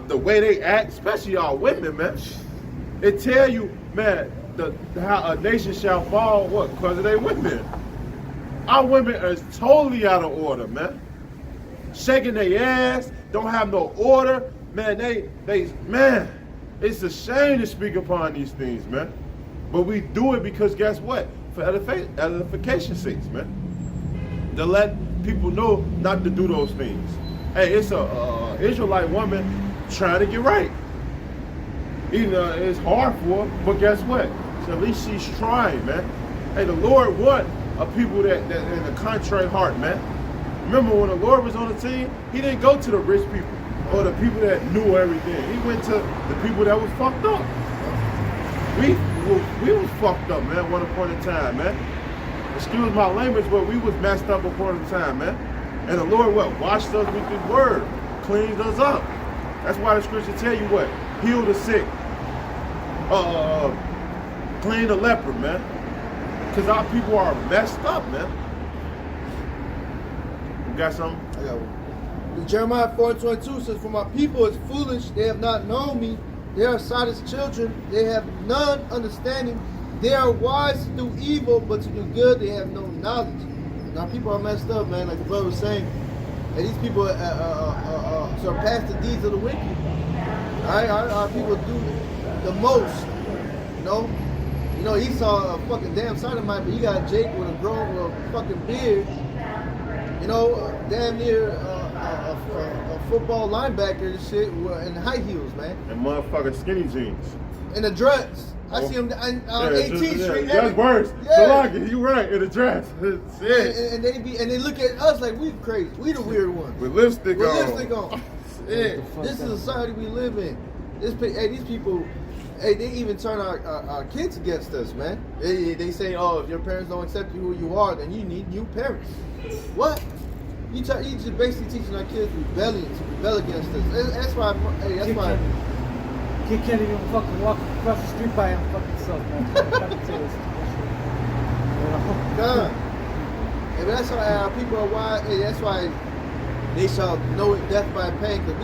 The way they act, especially our women, man. It tell you, man, how a nation shall fall, what? Because of their women. Our women are totally out of order, man. Shaking their ass, don't have no order. Man, man, it's a shame to speak upon these things, man. But we do it because guess what? For edification sakes, man. To let people know not to do those things. Hey, it's a Israelite woman trying to get right. Even though it's hard for her, but guess what? So at least she's trying, man. Hey, the Lord want a people that in a contrite heart, man. Remember when the Lord was on the team, he didn't go to the rich people or the people that knew everything. He went to the people that was fucked up. We was fucked up, man, at one point in time, man. Excuse my language, but we was messed up at one point in time, man. And the Lord, what? Washed us with his word. Cleaned us up. That's why the scripture tell you what? Heal the sick. Clean the leper, man. Because our people are messed up, man. You got something? I got one. Jeremiah 4:22 says, "For my people is foolish, they have not known me. They are silent children, they have none understanding. They are wise to do evil, but to do good they have no knowledge." Now people are messed up, man, like the brother was saying. And these people surpass the deeds of the wicked. Alright, our people do the most, you know. You know, Esau a fucking damn sodomite, but you got Jake with a fucking beard. You know, damn near a football linebacker and shit in high heels, man. And motherfucking skinny jeans. In a dress. I see him on 18th Street. That's worse. Yeah. Salaki, you right, in a dress. And they look at us like we crazy. We the weird ones. With lipstick on. With lipstick on. Yeah. This is the society we live in. These people, hey, they even turn our kids against us, man. They say, oh, if your parents don't accept you who you are, then you need new parents. What? You just basically teaching our kids rebellion to rebel against us. That's why. Hey, that's why. He can't even fucking walk across the street by him fucking self, man. God. Hey, but that's why our people are wise. Hey, that's why they shall know it death by pain. Cause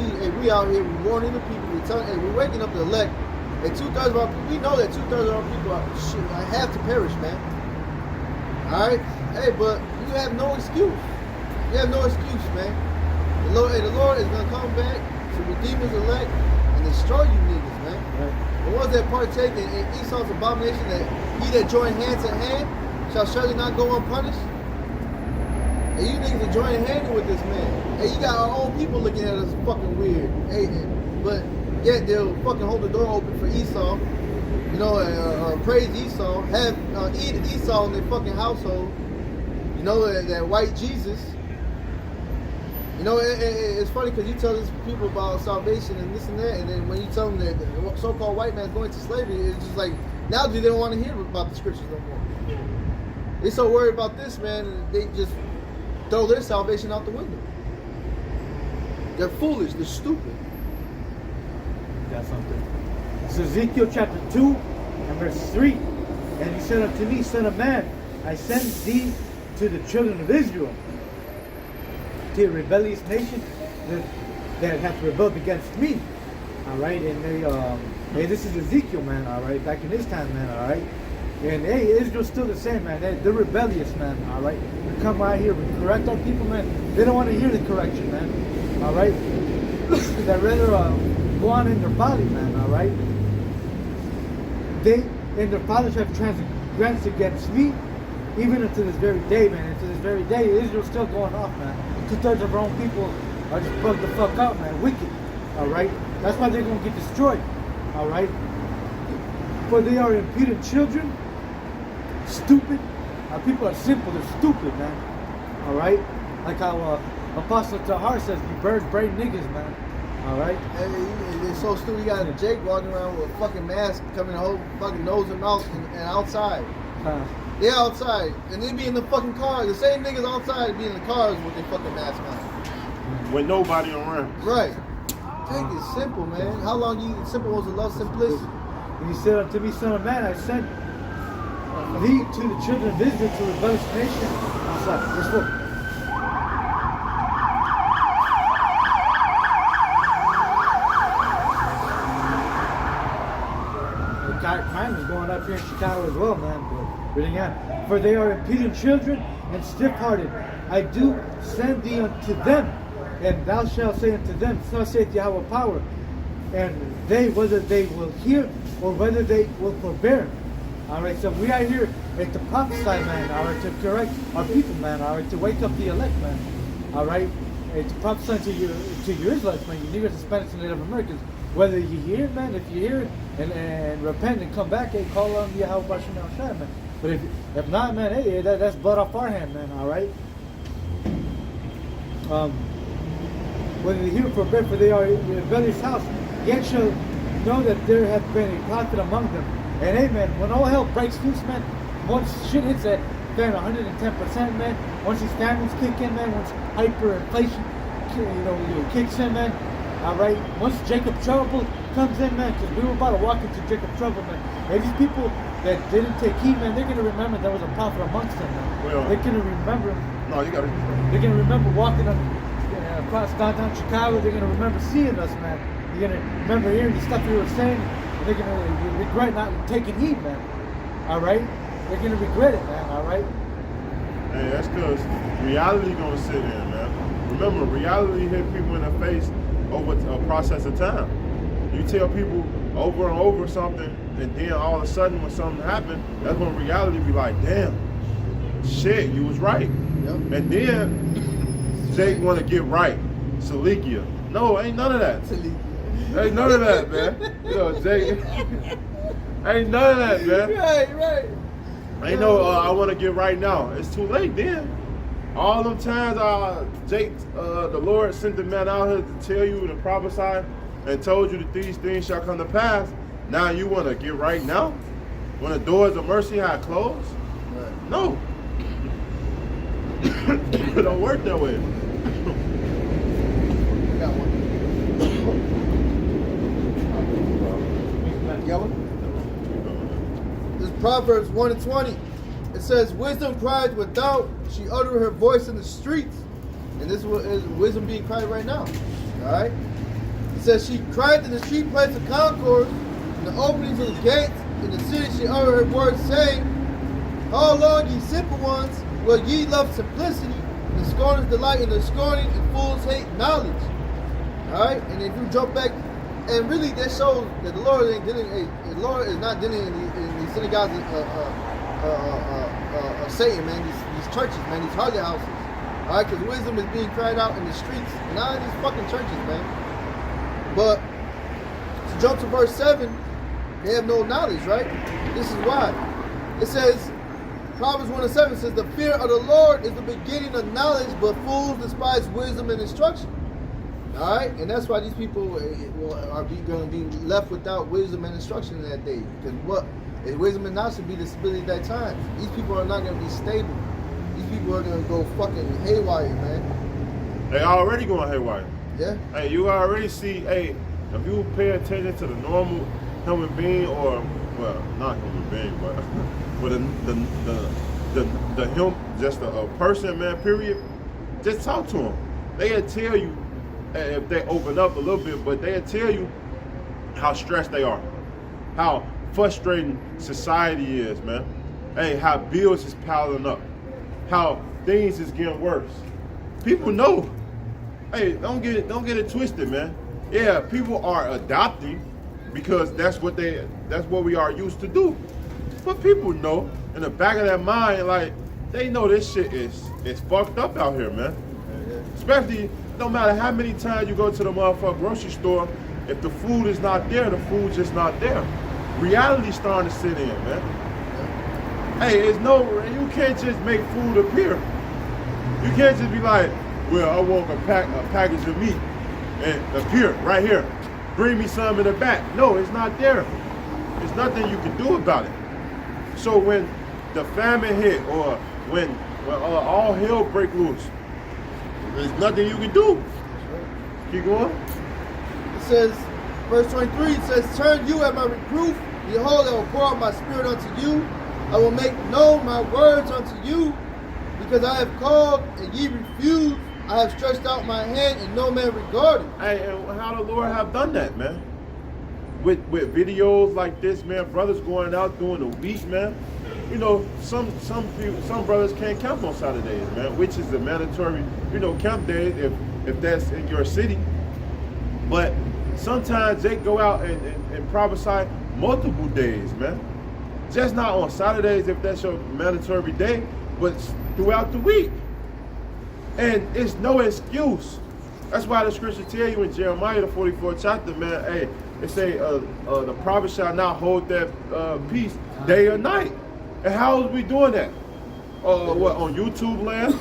we out here, we warning the people. We're waking up the elect. And 2/3 of our people, we know that 2/3 of our people have to perish, man. All right. Hey, but you have no excuse. You have no excuse, man. The Lord is gonna come back to redeem his elect and destroy you niggas, man. Right. The ones that partake in Esau's abomination, that he that join hands in hand shall surely not go unpunished. And you niggas are joining hands with this man. Hey, you got our own people looking at us fucking weird. Hey, but yet they'll fucking hold the door open for Esau, you know, or praise Esau, have Esau in their fucking household, you know, that white Jesus. You know, it's funny because you tell these people about salvation and this and that, and then when you tell them that the so-called white man's going to slavery, it's just like, now they don't want to hear about the scriptures no more. They're so worried about this, man, they just throw their salvation out the window. They're foolish, they're stupid. Got something. It's Ezekiel chapter 2 and verse 3. And he said unto me, Son of man, I send thee to the children of Israel, to a rebellious nation that hath rebelled against me. Alright, and hey, this is Ezekiel, man, alright, back in his time, man, alright. And hey, Israel's still the same, man. They're rebellious, man, alright. We come right here, we correct our people, man. They don't want to hear the correction, man. Alright. They'd rather go on in their folly, man, alright. They and their fathers have transgressed against me, even unto this very day, man. And to this very day, Israel's still going off, man. 2/3 of our own people are just bugged the fuck out, man. Wicked. Alright? That's why they're gonna get destroyed. Alright? For they are impudent children, stupid. Our people are simple, they're stupid, man. Alright? Like how Apostle Tahar says, you bird brain niggas, man. Alright? They're so stupid. You got a Jake walking around with a fucking mask covering the whole fucking nose and mouth and outside. They're outside, and they be in the fucking car. The same niggas outside be in the cars with their fucking mask on. With nobody around. Right. Take it simple, man. How long you simple was to love simplicity? And he said unto me, Son of man, I sent thee to the children of Israel to rebellious nation. Outside. Verse 4. Crime is going up here in Chicago as well, man. But reading on. For they are impudent children and stiff-hearted. I do send thee unto them, and thou shalt say unto them, thus saith Yahweh power. And they, whether they will hear or whether they will forbear. Alright, so we are here to prophesy, man. Alright, to correct our people, man. Alright, to wake up the elect, man. Alright, it's prophesying to you Israelites, man, you niggers, Hispanics, and Native Americans. Whether you hear it, man, if you hear it and repent and come back, hey, call on Yahweh Bashim Al Shai, man. But if not, man, hey, that's blood off our hand, man. All right. Whether they hear for bread, for they are in rebellious house, yet shall know that there hath been a prophet among them. And hey, man, when all hell breaks loose, man, once shit hits that fan 110%, man, once these famines kick in, man, once hyperinflation, kicks in, man. All right. Once Jacob trouble comes in, man, because we were about to walk into Jacob trouble, man. And these people that didn't take heed, man, they're gonna remember there was a prophet amongst them, man. Well, they're gonna remember. No, you gotta. They're gonna remember walking across downtown Chicago. They're gonna remember seeing us, man. They're gonna remember hearing the stuff we were saying. And they're gonna regret not taking heed, man. All right. They're gonna regret it, man. All right. Hey, that's because reality gonna sit in, man. Remember, reality hit people in the face over a process of time. You tell people over and over something, and then all of a sudden when something happened, that's when reality be like, damn, shit, you was right. Yep. And then Jake want to get right. Salikia. No, ain't none of that. Ain't none of that, man. Jake. Ain't none of that, man. Right. Ain't no, I want to get right now. It's too late then. All them times Jake, the Lord sent the man out here to tell you and prophesy and told you that these things shall come to pass. Now you want to get right now? When the doors of mercy had closed? Right. No. It don't work that way. Got one. Got one? This is Proverbs 1:20. It says, wisdom cries without, she uttered her voice in the streets. And this is wisdom being cried right now. Alright? It says, she cried in the street place of concourse, in the openings of the gates, in the city she uttered her words, saying, how long, ye simple ones, will ye love simplicity? The scorners delight in the scorning, and fools hate knowledge. Alright? And if you jump back, and really that shows that the Lord ain't dealing, the Lord is not dealing in these synagogues Satan, man, these churches, man, these holy houses. Alright, because wisdom is being cried out in the streets, not in these fucking churches, man. But to jump to verse 7, they have no knowledge, right? This is why. It says, Proverbs 1:7 says, the fear of the Lord is the beginning of knowledge, but fools despise wisdom and instruction. Alright? And that's why these people are going to be left without wisdom and instruction in that day. Because what? Wisdom and knowledge should be the stability of that time. These people are not going to be stable. These people are going to go fucking haywire, man. They already going haywire. Yeah? Hey, you already see, hey, if you pay attention to the normal human being, or, well, not human being, but just a person, man, period, just talk to them. They'll tell you, if they open up a little bit, but they'll tell you how stressed they are, how frustrating society is, man. Hey, how bills is piling up, how things is getting worse. People know. Hey, don't get it twisted, man. Yeah, people are adopting because that's what we are used to do. But people know in the back of their mind, like, they know this shit is fucked up out here, man. Especially, no matter how many times you go to the motherfucking grocery store, if the food is not there, the food's just not there. Reality's starting to sit in, man. Hey, you can't just make food appear. You can't just be like, well, I want a package of meat and appear right here. Bring me some in the back. No, it's not there. There's nothing you can do about it. So when the famine hit, or when all hell break loose, there's nothing you can do. Keep going. It says, verse 23, it says, turn you at my reproof. Behold, I will pour out my spirit unto you. I will make known my words unto you, because I have called and ye refused. I have stretched out my hand and no man regarded. Hey, and how the Lord have done that, man? With videos like this, man, brothers going out during the week, man. You know, some brothers can't camp on Saturdays, man, which is a mandatory, camp day if that's in your city. But sometimes they go out and prophesy multiple days, man. Just not on Saturdays if that's your mandatory day, but throughout the week. And it's no excuse That's why the scripture tell you in Jeremiah the 44th chapter, man, hey, it say the prophet shall not hold that peace day or night. And how is we doing that? What, on YouTube land?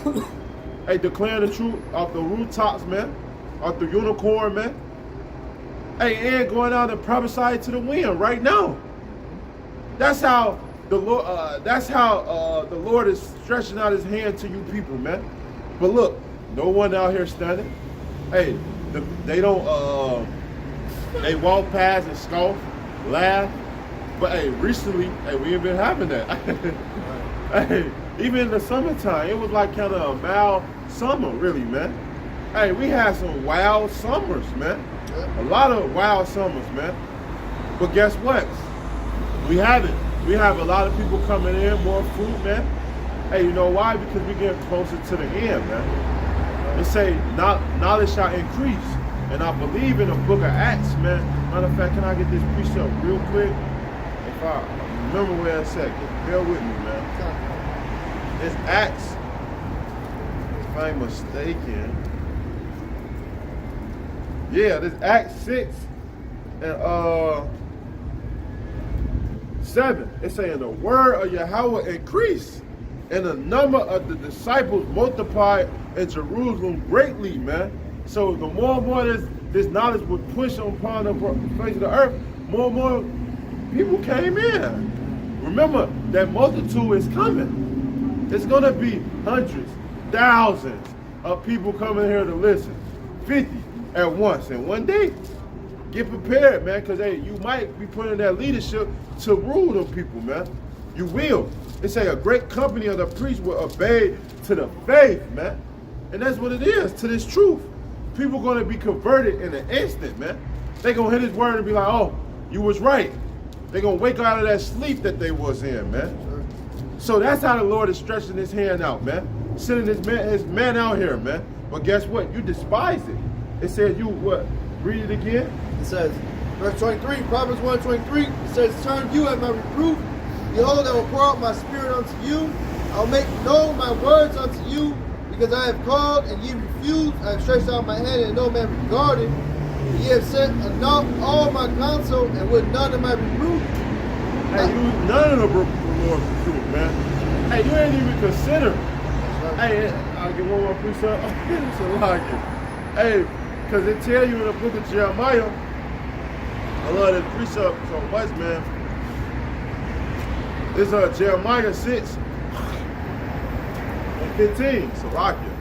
Hey, declaring the truth off the rooftops, man. Off the unicorn, man. Hey, and going out and prophesying to the wind right now. That's how the Lord. The Lord is stretching out His hand to you people, man. But look, no one out here standing. Hey, they don't. They walk past and scoff, laugh. But hey, recently, hey, we ain't been having that. Hey, even in the summertime, it was like kind of a mild summer, really, man. Hey, we had some wild summers, man. A lot of wild summers, man. But guess what? We haven't. We have a lot of people coming in, more fruit, man. Hey, you know why? Because we're getting closer to the end, man. They say knowledge shall increase. And I believe in the book of Acts, man. Matter of fact, can I get this precept real quick? If I remember where it's at, bear with me, man. It's Acts, if I'm mistaken. Yeah, this Acts 6 and 7. It's saying the word of Yahweh increased, and the number of the disciples multiplied in Jerusalem greatly, man. So the more and more this knowledge would push upon the face of the earth, more and more people came in. Remember, that multitude is coming. It's going to be hundreds, thousands of people coming here to listen. 50 at once in one day. Get prepared, man, because hey, you might be putting that leadership to rule them people, man. You will. They say a great company of the priests will obey to the faith, man. And that's what it is, to this truth. People going to be converted in an instant, man. They going to hear this word and be like, oh, you was right. They going to wake out of that sleep that they was in, man. So that's how the Lord is stretching His hand out, man. Sending his man out here, man. But guess what? You despise it. It says you what? Read it again. It says, verse 23, Proverbs 1:23, it says, turn you at my reproof. Behold, I will pour out my spirit unto you. I will make known my words unto you. Because I have called and ye refused, I have stretched out my hand and no man regarded. Ye have set enough all my counsel and would none of my reproof. Hey, you none of the Lord's reproof, man. Hey, you ain't even consider. Hey, I'll get one more precept. It's a lot. Hey, because it tell you in the book of Jeremiah, I love this precept so much, man. It's Jeremiah 6. 15, Salakia.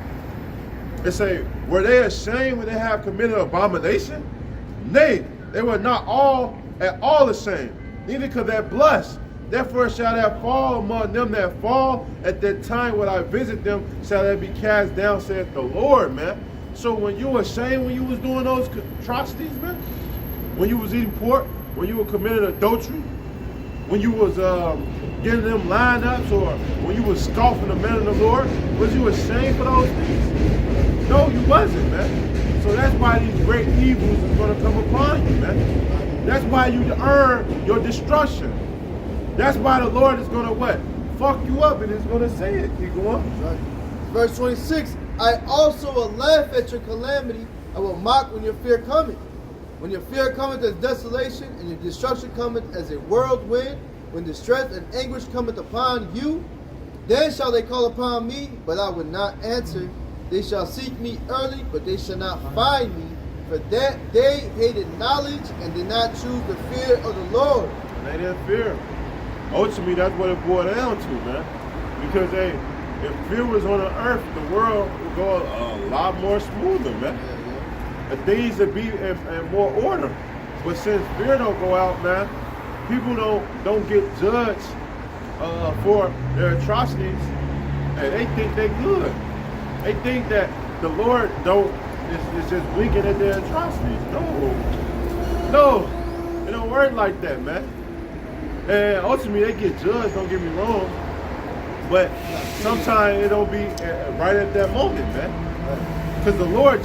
It say, were they ashamed when they have committed abomination? Nay, they were not at all ashamed, neither could they blush. Therefore shall that fall among them that fall. At that time when I visit them, shall they be cast down, saith the Lord, man. So when you were ashamed when you was doing those atrocities, man, when you was eating pork, when you were committing adultery, when you was getting them lineups, or when you was scoffing the man of the Lord, was you ashamed for those things? No, you wasn't, man. So that's why these great evils is going to come upon you, man. That's why you earn your destruction. That's why the Lord is going to what? Fuck you up, and it's going to say it. Keep going. Verse 26, I also will laugh at your calamity. I will mock when your fear cometh. When your fear cometh as desolation, and your destruction cometh as a whirlwind, when distress and anguish cometh upon you, then shall they call upon me, but I would not answer. They shall seek me early, but they shall not find me. For that they hated knowledge and did not choose the fear of the Lord. They didn't fear. Ultimately, that's what it boiled down to, man. Because hey, if fear was on the earth, the world would go a lot more smoother, man. And things would be in more order. But since fear don't go out, man, people don't get judged for their atrocities, and they think they're good. They think that the Lord is just winking at their atrocities. No, it don't work like that, man. And ultimately, they get judged. Don't get me wrong, but sometimes it don't be right at that moment, man. Because the Lord,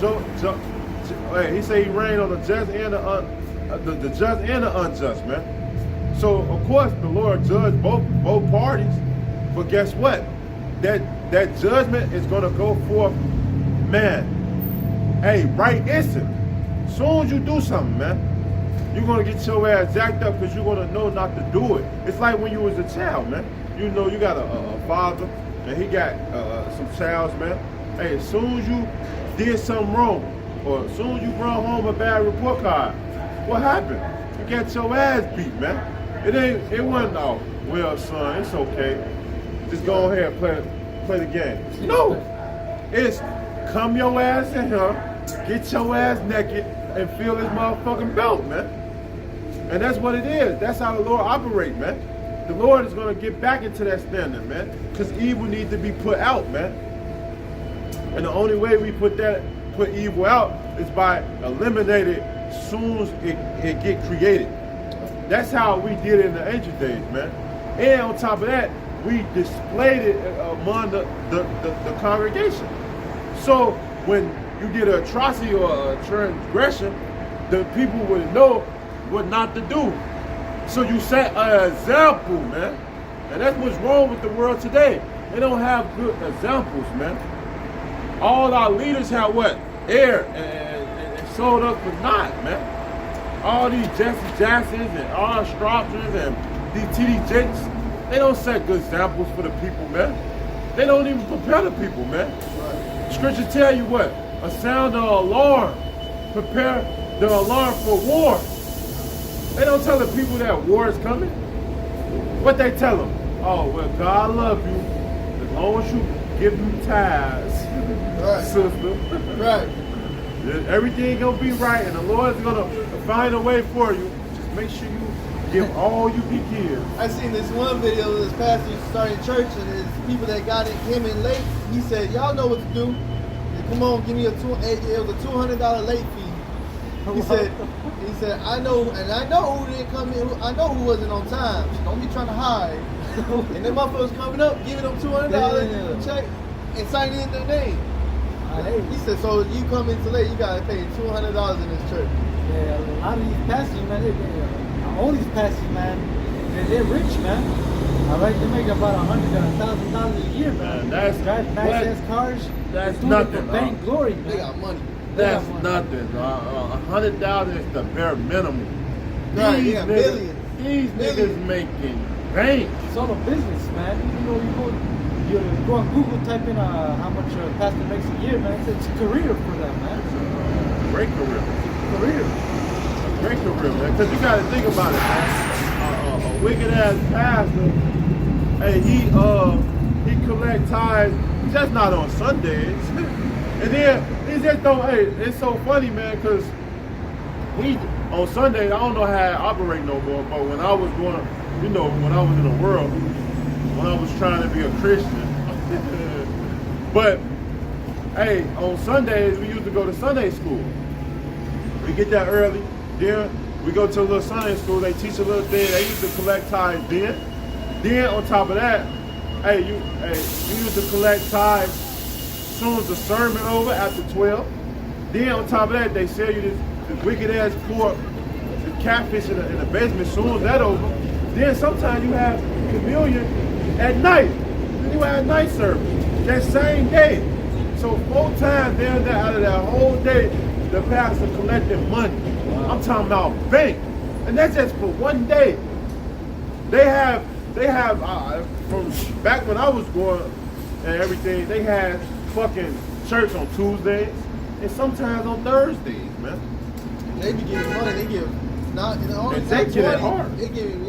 He said He reigned on the just and the just and the unjust, man. So of course the Lord judged both parties, but guess what? That judgment is going to go forth, man, hey, right instant. As soon as you do something, man, you're gonna get your ass jacked up because you're gonna know not to do it. It's like when you was a child, man. You know you got a father and he got some childs, man. Hey, as soon as you did something wrong, or as soon as you brought home a bad report card, what happened? You got your ass beat, man. It wasn't, oh, well, son, it's okay. Just go ahead and play the game. No, it's come your ass in here, get your ass naked, and feel this motherfucking belt, man. And that's what it is. That's how the Lord operates, man. The Lord is going to get back into that standard, man, because evil needs to be put out, man. And the only way we put evil out is by eliminating it as soon as it get created. That's how we did it in the ancient days, man. And on top of that, we displayed it among the congregation. So when you did an atrocity or a transgression, the people would know what not to do. So you set an example, man. And that's what's wrong with the world today. They don't have good examples, man. All our leaders have what? Air and sold us for naught, man. All these Jesse Jacksons and R. Stroppers and these TD Jakes, they don't set good examples for the people, man. They don't even prepare the people, man. Right. Scripture tell you what? A sound of alarm. Prepare the alarm for war. They don't tell the people that war is coming. What they tell them? Oh, well, God love you as long as you give him tithes, right, sister. Right. Everything gonna be right, and the Lord is gonna find a way for you. Just make sure you give all you can give. I seen this one video of this pastor starting church, and there's people that got him in late. He said, "Y'all know what to do. Come on, give me it was a $200 late fee." He said, I know who didn't come in. I know who wasn't on time. So don't be trying to hide. And then motherfuckers coming up, giving them $200 check and signing in their name. He said, so you come in too late, you gotta pay $200 in this church. Yeah, a lot of these pastors, man, all these pastors, man, they're rich, man. All right, they make about $100,000 a year, man. That's drive nice-ass cars. That's doing nothing. It for bank glory, man. They got money. That's nothing. $100,000 is the bare minimum. Right, These niggas making bank. It's all a business, man. You know, you go on Google, type in how much a pastor makes a year, man. It's a career for them, man. It's a great career. Career. A great career, man. Because you got to think about it, man. A wicked ass pastor, hey, he collect tithes just not on Sundays. And then he just don't. Hey, it's so funny, man, because on Sunday, I don't know how I operate no more. But when I was going, when I was in the world, when I was trying to be a Christian, but hey, on Sundays we used to go to Sunday school. We get there early, then we go to a little Sunday school. They teach a little thing. They used to collect tithes then. Then on top of that, you used to collect tithes as soon as the sermon over after 12. Then on top of that, they sell you this wicked ass pork, the catfish in the basement. As soon as that over, then sometimes you have communion at night. Then you have night service that same day. So 4 times down there out of that whole day, the pastor collecting money. Wow. I'm talking about bank, and that's just for one day. They have from back when I was going and everything. They had fucking church on Tuesdays and sometimes on Thursdays, man. They be getting money. They give and Jake get it hard. They give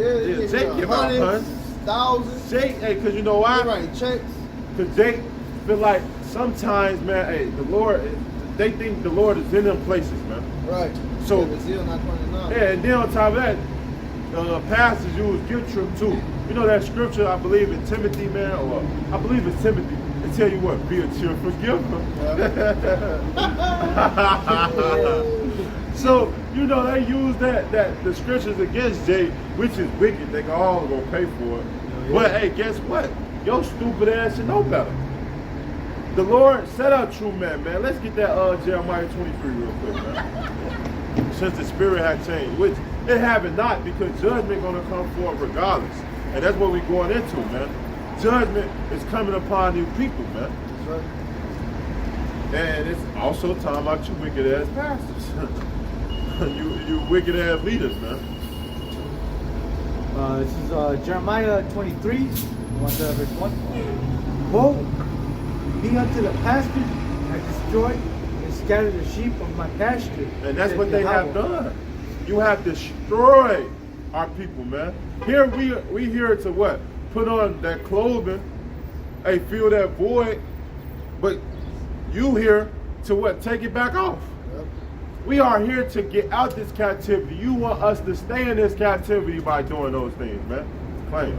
Jake give out hundreds, thousands. Jake, hey, cause you know why? They write checks. Cause Jake feel like sometimes, man, hey, the Lord, they think the Lord is in them places, man. Right. So yeah, and then on top of that, pastors use guilt trip too. You know that scripture, I believe in Timothy, man, or I believe it's Timothy. They tell you what, be a cheerful giver. So, they use the scriptures against Jay, which is wicked. They all gonna pay for it. Yeah. But hey, guess what? Your stupid ass should know better. The Lord set out true men, man. Let's get that Jeremiah 23 real quick, man. Since the spirit had changed, which it haven't not, because judgment gonna come forth regardless. And that's what we're going into, man. Judgment is coming upon new people, man. That's right. And it's also talking about you wicked ass pastors. you wicked ass leaders, man. This is Jeremiah 23, verse 1. Woe be unto the pastors that destroy and scatter the sheep of my pasture. And that's what they have done. You have destroyed our people, man. Here we here to what? Put on that clothing, hey, fill that void, but you here to what? Take it back off. Yep. We are here to get out this captivity. You want us to stay in this captivity by doing those things, man. Claim.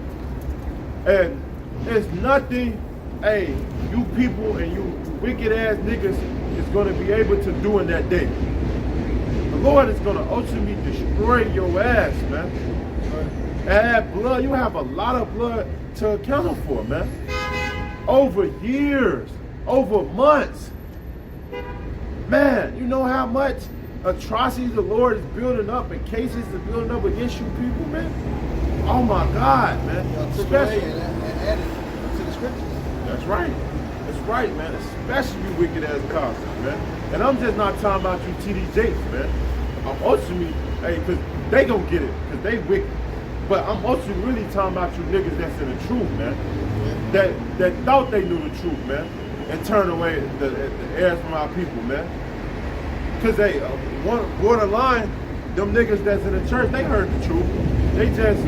And it's nothing, hey, you people and you wicked ass niggas is going to be able to do in that day. The Lord is going to ultimately destroy your ass, man. And that blood, you have a lot of blood to account for, man. Over years, over months. Man, you know how much atrocities the Lord is building up and cases are building up against you people, man? Oh my God, man. Especially and added to the scriptures. That's right. That's right, man. Especially you wicked ass cops, man. And I'm just not talking about you TD Jakes, man. I'm ultimately, hey, because they gonna get it, because they wicked. But I'm also really talking about you niggas that's in the truth, man. That thought they knew the truth, man. And turn away the heirs from our people, man. Because they, borderline, them niggas that's in the church, they heard the truth. They just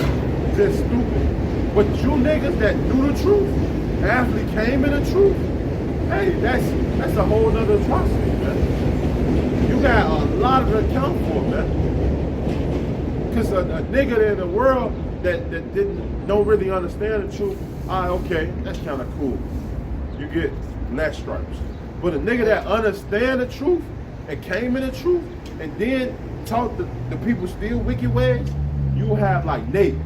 stupid. But you niggas that knew the truth, actually came in the truth, hey, that's a whole nother atrocity, man. You got a lot to account for, man. Because a nigga in the world that don't really understand the truth, okay, that's kind of cool. You get less stripes. But a nigga that understand the truth and came in the truth and then taught the people still wicked ways, you have like Nate,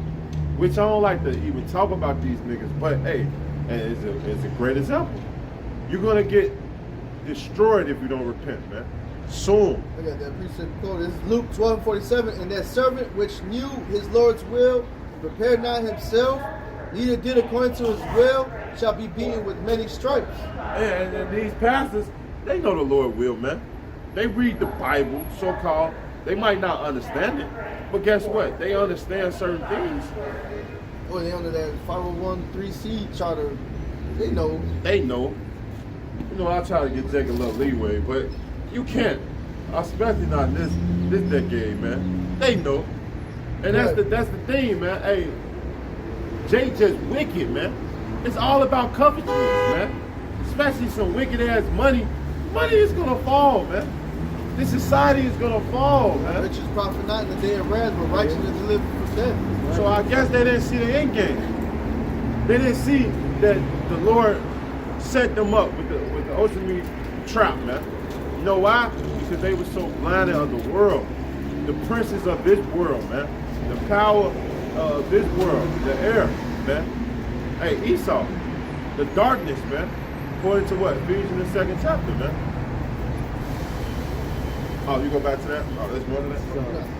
which I don't like to even talk about these niggas, but hey, and it's a great example. You're gonna get destroyed if you don't repent, man. Soon. I got that precept quote. This is Luke 12:47. And that servant which knew his Lord's will, and prepared not himself, neither did according to his will, shall be beaten with many stripes. And these pastors, they know the Lord will, man. They read the Bible, so-called. They might not understand it, but guess what? They understand certain things. Oh, they under that 501(c)(3) charter. They know. They know. You know, I try to get Jake a little leeway, but you can't. Especially not in this decade, man. They know. And that's the thing, man. Hey, Jay just wicked, man. It's all about covetousness, man. Especially some wicked ass money. Money is gonna fall, man. This society is gonna fall, man. Riches profit not in the day of wrath, but righteousness delivered from death. So I guess they didn't see the end game. They didn't see that the Lord set them up with the ultimate trap, man. You know why? Because they were so blinded of the world. The princes of this world, man. The power of this world, the air, man. Hey, Esau, the darkness, man. According to what? Ephesians 2nd chapter, man. Oh, you go back to that? Oh, there's more than that?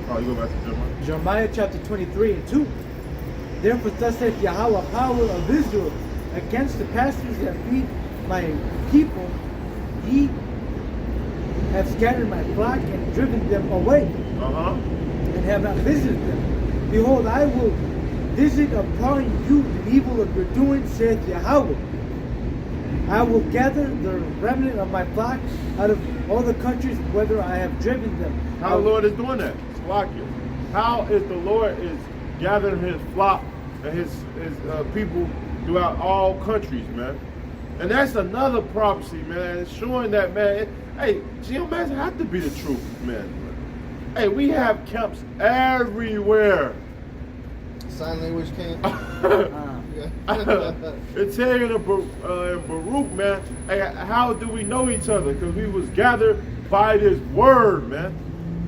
Oh, you go back to Jeremiah? Jeremiah chapter 23 and 2. Therefore thus saith Yahweh, power of Israel, against the pastors that feed my people, ye have scattered my flock and driven them away, and have not visited them. Behold, I will visit upon you the evil of your doing, saith Yahweh. I will gather the remnant of my flock out of all the countries whither I have driven them. How the Lord is doing that? How is the Lord is gathering his flock and his people throughout all countries, man? And that's another prophecy, man. It's showing that, man. Hey, GMS have to be the truth, man. Hey, we have camps everywhere. Sign language can't. It's here in Baruch, man. Hey, how do we know each other? Because we was gathered by this word, man.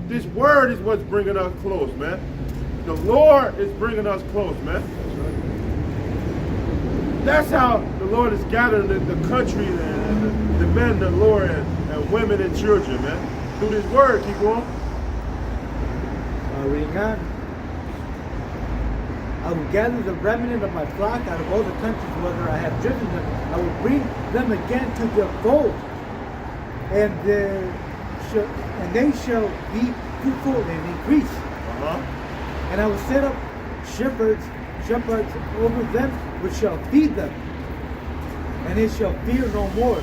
This word is what's bringing us close, man. The Lord is bringing us close, man. That's how the Lord is gathering the country and the men, the Lord, and women and children, man. Through this word, keep going. Reading on. I will gather the remnant of my flock out of all the countries whither I have driven them. I will bring them again to their fold. and they shall be fruitful and increase. And I will set up shepherds over them, which shall feed them, and they shall fear no more,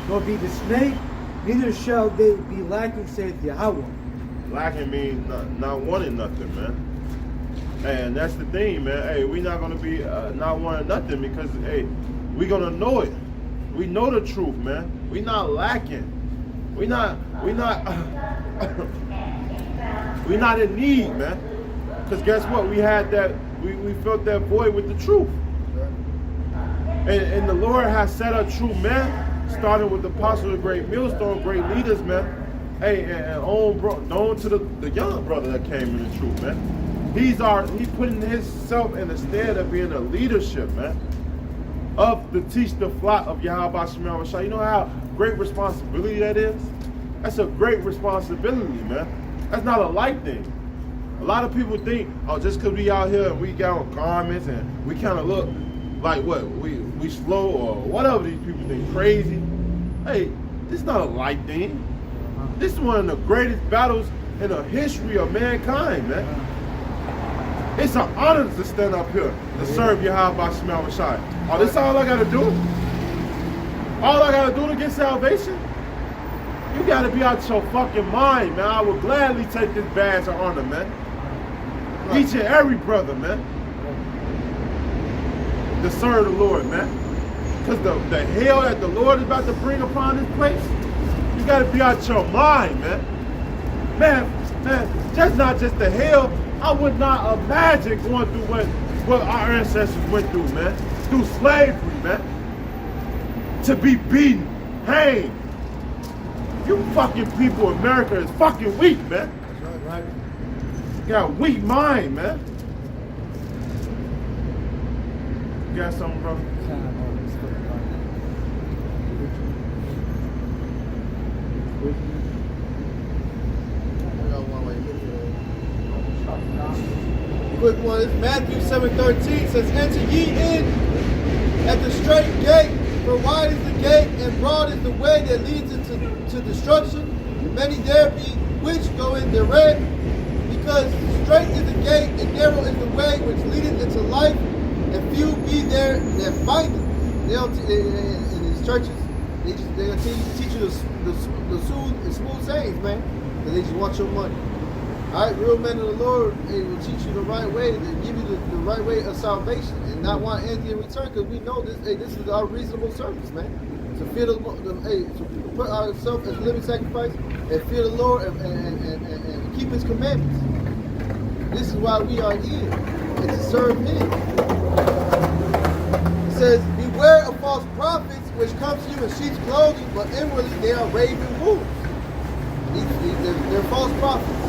nor be dismayed, neither shall they be lacking, saith Yahweh. Lacking means not wanting nothing, man. And that's the thing, man. Hey, we not gonna be not wanting nothing because hey, we gonna know it. We know the truth, man. We not lacking. We not we not in need, man. Because guess what? We had that. We felt that void with the truth. And the Lord has set up true men, starting with the apostles of great millstone, great leaders, man. Hey, and known to the young brother that came in the truth, man. He's putting himself in the stead of being a leadership, man, of to teach the flock of Yahweh Shemel Rashai. You know how great responsibility that is? That's a great responsibility, man. That's not a light thing. A lot of people think, oh, just because we out here and we got on garments and we kind of look like what we slow or whatever these people think crazy. Hey, this is not a light thing. This is one of the greatest battles in the history of mankind, man. It's an honor to stand up here to serve Yahweh Shemel Rashai. Oh, this all I gotta do? All I gotta do to get salvation? You gotta be out your fucking mind, man. I would gladly take this badge of honor, man. Each and every brother, man. To serve the Lord, man. Because the hell that the Lord is about to bring upon this place, you gotta be out your mind, man. Man, just not just the hell. I would not imagine going through what our ancestors went through, man. Through slavery, man. To be beaten, hanged. You fucking people in America is fucking weak, man. That's right. You got a weak mind, man. You got something, brother? Quick one, it's Matthew 7:13 says, enter ye in at the straight gate, for wide is the gate and broad is the way that leads into destruction, and many there be which go in therein, because straight is the gate and narrow is the way which leadeth into life, and few be there that find it. They don't in these churches, they're gonna teach you the smooth sayings, man, because they just want your money. Alright, real men of the Lord, they will teach you the right way, to give you the right way of salvation, and not want anything in return, because we know this. Hey, this is our reasonable service, man. To fear to put ourselves as a living sacrifice and fear the Lord and keep His commandments. This is why we are here, and to serve Him. It says, beware of false prophets, which come to you in sheep's clothing, but inwardly they are raven wolves. They're false prophets.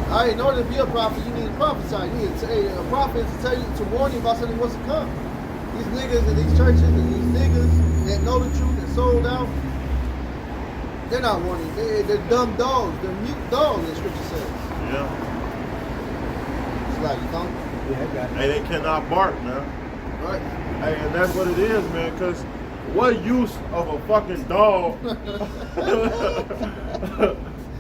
All right, in order to be a prophet, you need to prophesy. You need a prophet to tell you, to warn you about something what's to come. These niggas in these churches and these niggas that know the truth and sold out, they're not warning. They're dumb dogs. They're mute dogs, the scripture says. Yeah. It's like, you know? Yeah, I got it. Hey, they cannot bark, man. Right. Hey, and that's what it is, man, because what use of a fucking dog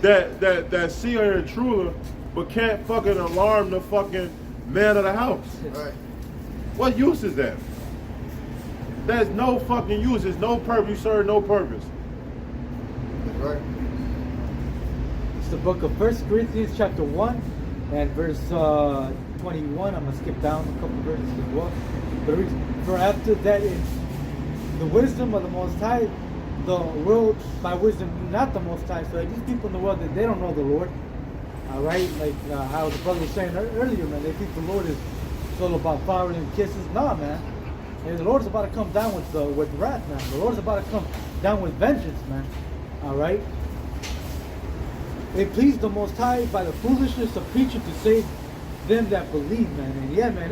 that see her intruder but can't fucking alarm the fucking man of the house? Right. What use is that? There's no fucking use. There's no purpose. You serve no purpose. That's right. It's the book of 1 Corinthians chapter 1 and verse 21. I'm going to skip down a couple verses as well. For after that is the wisdom of the Most High, the world by wisdom, not the Most High. So like these people in the world, they don't know the Lord. All right, like how the brother was saying earlier, man. They think the Lord is all about fire and kisses. Nah, man. And the Lord's about to come down with wrath, man. The Lord's about to come down with vengeance, man. All right. It pleased the Most High by the foolishness of preaching to save them that believe, man. And yeah, man.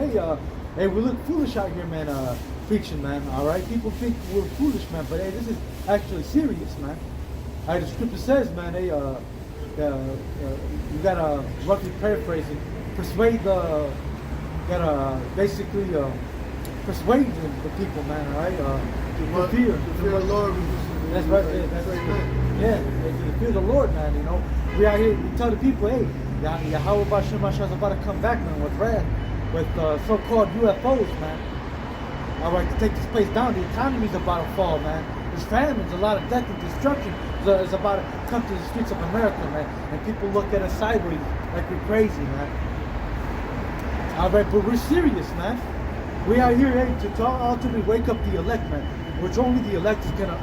Hey, we look foolish out here, man. Preaching, man. All right. People think we're foolish, man. But hey, this is actually serious, man. All right, the scripture says, man. Hey, you gotta, roughly paraphrasing, persuade the, basically persuade the people, man, all right? To fear the Lord, That's right. Yeah, if you fear the Lord, man, you know. We out here, we tell the people, hey, Yahweh Bashem Mashiach is about to come back, man, with wrath, with so-called UFOs, man. All right, to take this place down. The economy's about to fall, man. There's famines, a lot of death and destruction is about to come to the streets of America, man. And people look at us sideways like we're crazy, man. All right, but we're serious, man. We are here, hey, to ultimately wake up the elect, man. Which only the elect is gonna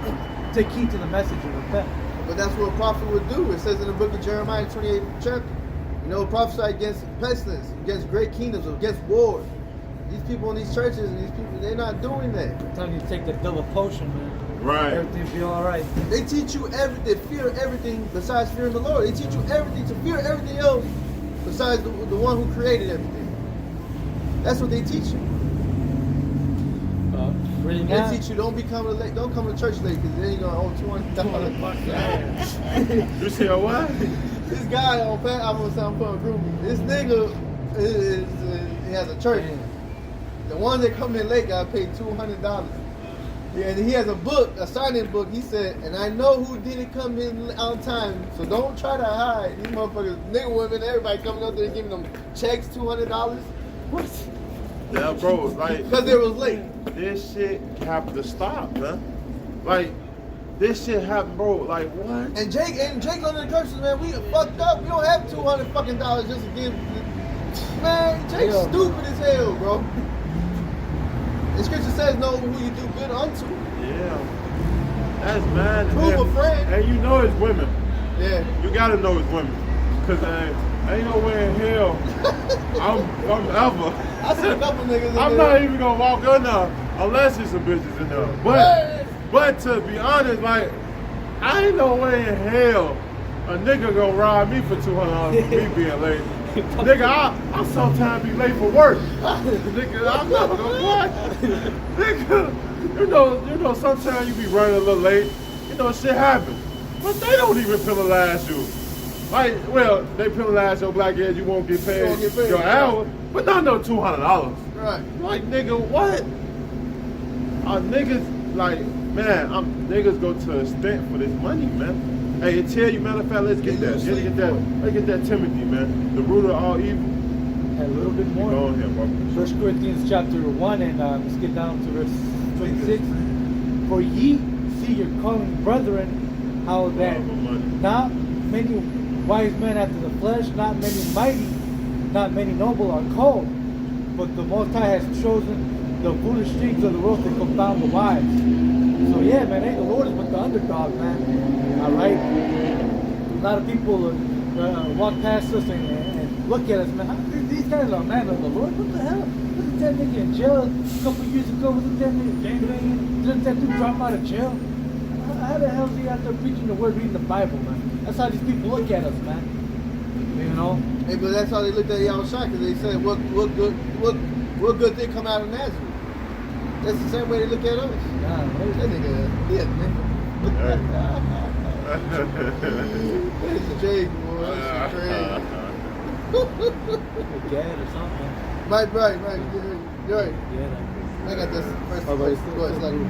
take heed to the message and repent. But that's what a prophet would do. It says in the book of Jeremiah, 28th chapter, you know, prophesy against pestilence, against great kingdoms, against wars. These people in these churches and these people, they're not doing that. I'm telling you to take the double potion, man. Right. Everything be all right. They teach you everything, fear everything besides fearing the Lord. They teach you everything to fear everything else besides the one who created everything. That's what they teach you. Really They now? teach you don't come to church late because then you're gonna owe $200. You see what? This guy on Pat, I'm gonna group. This nigga he has a church. Man. The ones that come in late got paid $200. Yeah, and he has a book, a sign-in book. He said, and I know who didn't come in on time, so don't try to hide. These motherfuckers, nigga, women, everybody coming up there giving them checks, $200. What? Yeah, bro, like, Because they was late. this shit have to stop, man. Like, this shit happen, bro. Like, what? And Jake under the curses, man, we fucked up. We don't have $200 fucking just to give. Man, Jake's Yeah. stupid as hell, bro. The scripture says, know who you do good unto. Yeah. That's mad. Prove a friend. And you know it's women. Yeah. You gotta know it's women. Cause ain't no way in hell I'm ever. I see a couple niggas in I'm there. not even gonna walk in there unless there's some bitches in there. But to be honest, like, I ain't no way in hell a nigga gonna rob me for $200 for me being late. Nigga, I sometimes be late for work. Nigga, I'm not gonna what? Nigga, you know, sometimes you be running a little late. You know, shit happens. But they don't even penalize you. Like, well, they penalize your black ass, you won't get paid, your hour, but not no $200. Right. Like, nigga, what? Niggas, like, man, niggas go to a extent for this money, man. Hey, it tell you, matter of fact, let's get that. Let's get that Timothy, man. The root of all evil. A little bit more. Go on here, bro. 1 Corinthians chapter 1 and let's get down to verse 26. For ye see your calling brethren, how that not many wise men after the flesh, not many mighty, not many noble are called, but the Most High has chosen the foolish things of the world to confound the wise. So yeah, man, ain't the Lord is but the underdog, man. All right. A lot of people walk past us and look at us, man. These guys are man of the Lord. What the hell? Wasn't that nigga in jail a couple years ago? Wasn't that nigga gangbanging? Didn't that dude drop out of jail? How the hell is he out there preaching the word, reading the Bible, man? That's how these people look at us, man. You know? Hey, but that's how they looked at Yahushua, because they said, what good thing come out of Nazareth? That's the same way they look at us. Nah, That nigga, yeah, nigga. That's Jake, boy. That's crazy. Gad or something. Right. You're right. Yeah. I got this first Oh, but place. it's Go ahead, slide it.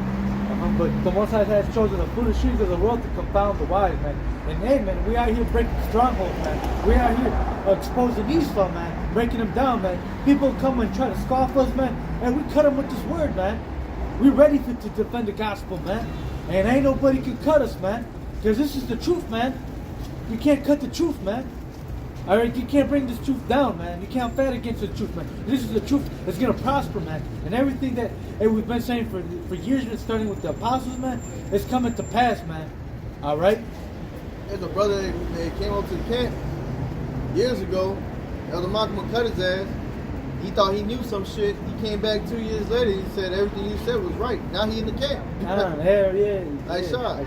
But the Most High has chosen the foolish things of the world to confound the wise, man. And hey, man, we out here breaking strongholds, man. We out here exposing Esau, man, breaking them down, man. People come and try to scoff us, man, and we cut them with this word, man. We ready to defend the gospel, man. And ain't nobody can cut us, man, because this is the truth, man. You can't cut the truth, man. All right, you can't bring this truth down, man. You can't fight against the truth, man. This is the truth that's gonna prosper, man. And everything that we've been saying for years, starting with the apostles, man, it's coming to pass, man. All right. There's a brother that came up to the camp years ago. Elder Malcolm cut his ass. He thought he knew some shit. He came back 2 years later. He said everything he said was right. Now he in the camp. Hell yeah. I shot.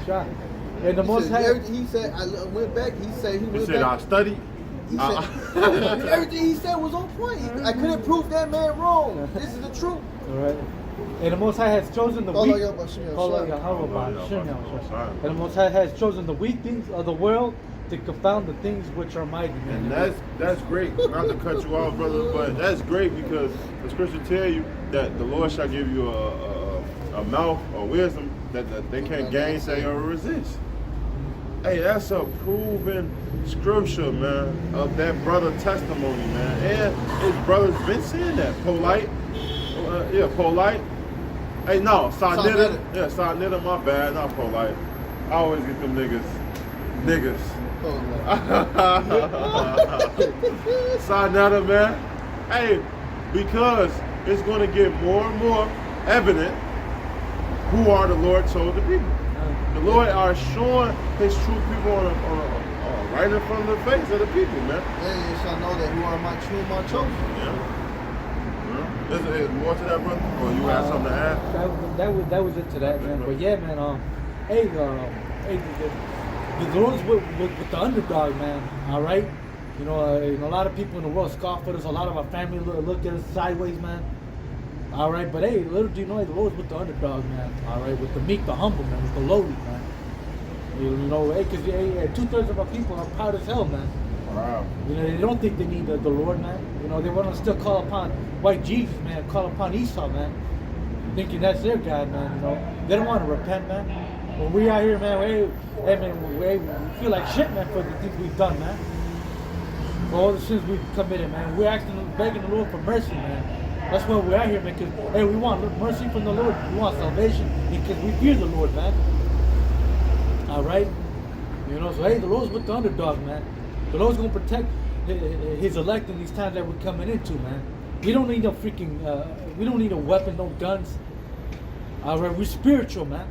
And the Most High. He said, I went back. He said, He said, I studied. He said, everything he said was on point. I couldn't prove that man wrong. This is the truth. All right. And the Most High has chosen the weak. And the Most High has chosen the weak things of the world to confound the things which are mighty. And that's great. Not to cut you off, brother, but that's great because the scripture tell you that the Lord shall give you a mouth of wisdom that they can't gainsay or resist. Hey, that's a proven scripture, man, of that brother testimony, man. And his brother's been saying that. Polite. Polite. Hey, no, Sarnetta. Yeah, Sarnetta, my bad, not Polite. I always get them niggas. Sarnetta, man. Hey, because it's going to get more and more evident who are the Lord chosen people. The Lord are showing his true people right in front of the face of the people, man. Yeah, you shall know that who are my true, my chosen. Yeah. Is more to that, brother? Or you had something to add? That was it to that, man. But yeah, man. Hey, the Lord's with the underdog, man. All right. You know, a lot of people in the world scoff at us. A lot of our family look at us sideways, man. All right, but hey, little do you know, the Lord's with the underdog, man. All right, with the meek, the humble, man, with the lowly, man. You know, hey, because 2/3 of our people are proud as hell, man. Wow. You know, they don't think they need the Lord, man. You know, they want to still call upon white Jesus, man, call upon Esau, man, thinking that's their God, man. You know, they don't want to repent, man. When we out here, man, we feel like shit, man, for the things we've done, man. For all the sins we've committed, man. We're asking, begging the Lord for mercy, man. That's why we're out here, man, because, hey, we want mercy from the Lord. We want salvation because we fear the Lord, man. All right? You know, so, hey, the Lord's with the underdog, man. The Lord's going to protect his elect in these times that we're coming into, man. We don't need no freaking, we don't need a weapon, no guns. All right? We're spiritual, man.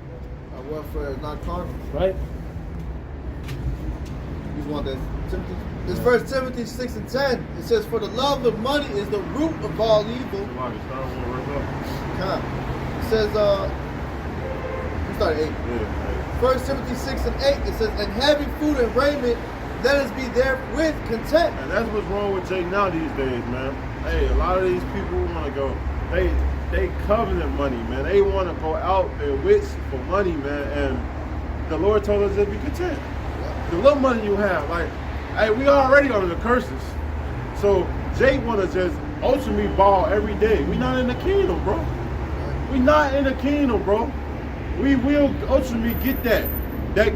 Our warfare is not carnal. Right? You want that? It's 1 Timothy 6:10. It says, "For the love of money is the root of all evil." It says, we started 8. Yeah, 1 Timothy 6:8. It says, "And having food and raiment, let us be therewith content." And that's what's wrong with Jake now these days, man. Hey, a lot of these people want to go, they covenant money, man. They want to go out their wits for money, man. And the Lord told us to be content. The little money you have, like, hey, we already under the curses. So Jake want to just ultimately ball every day. We not in the kingdom, bro. We not in the kingdom, bro. We will ultimately get that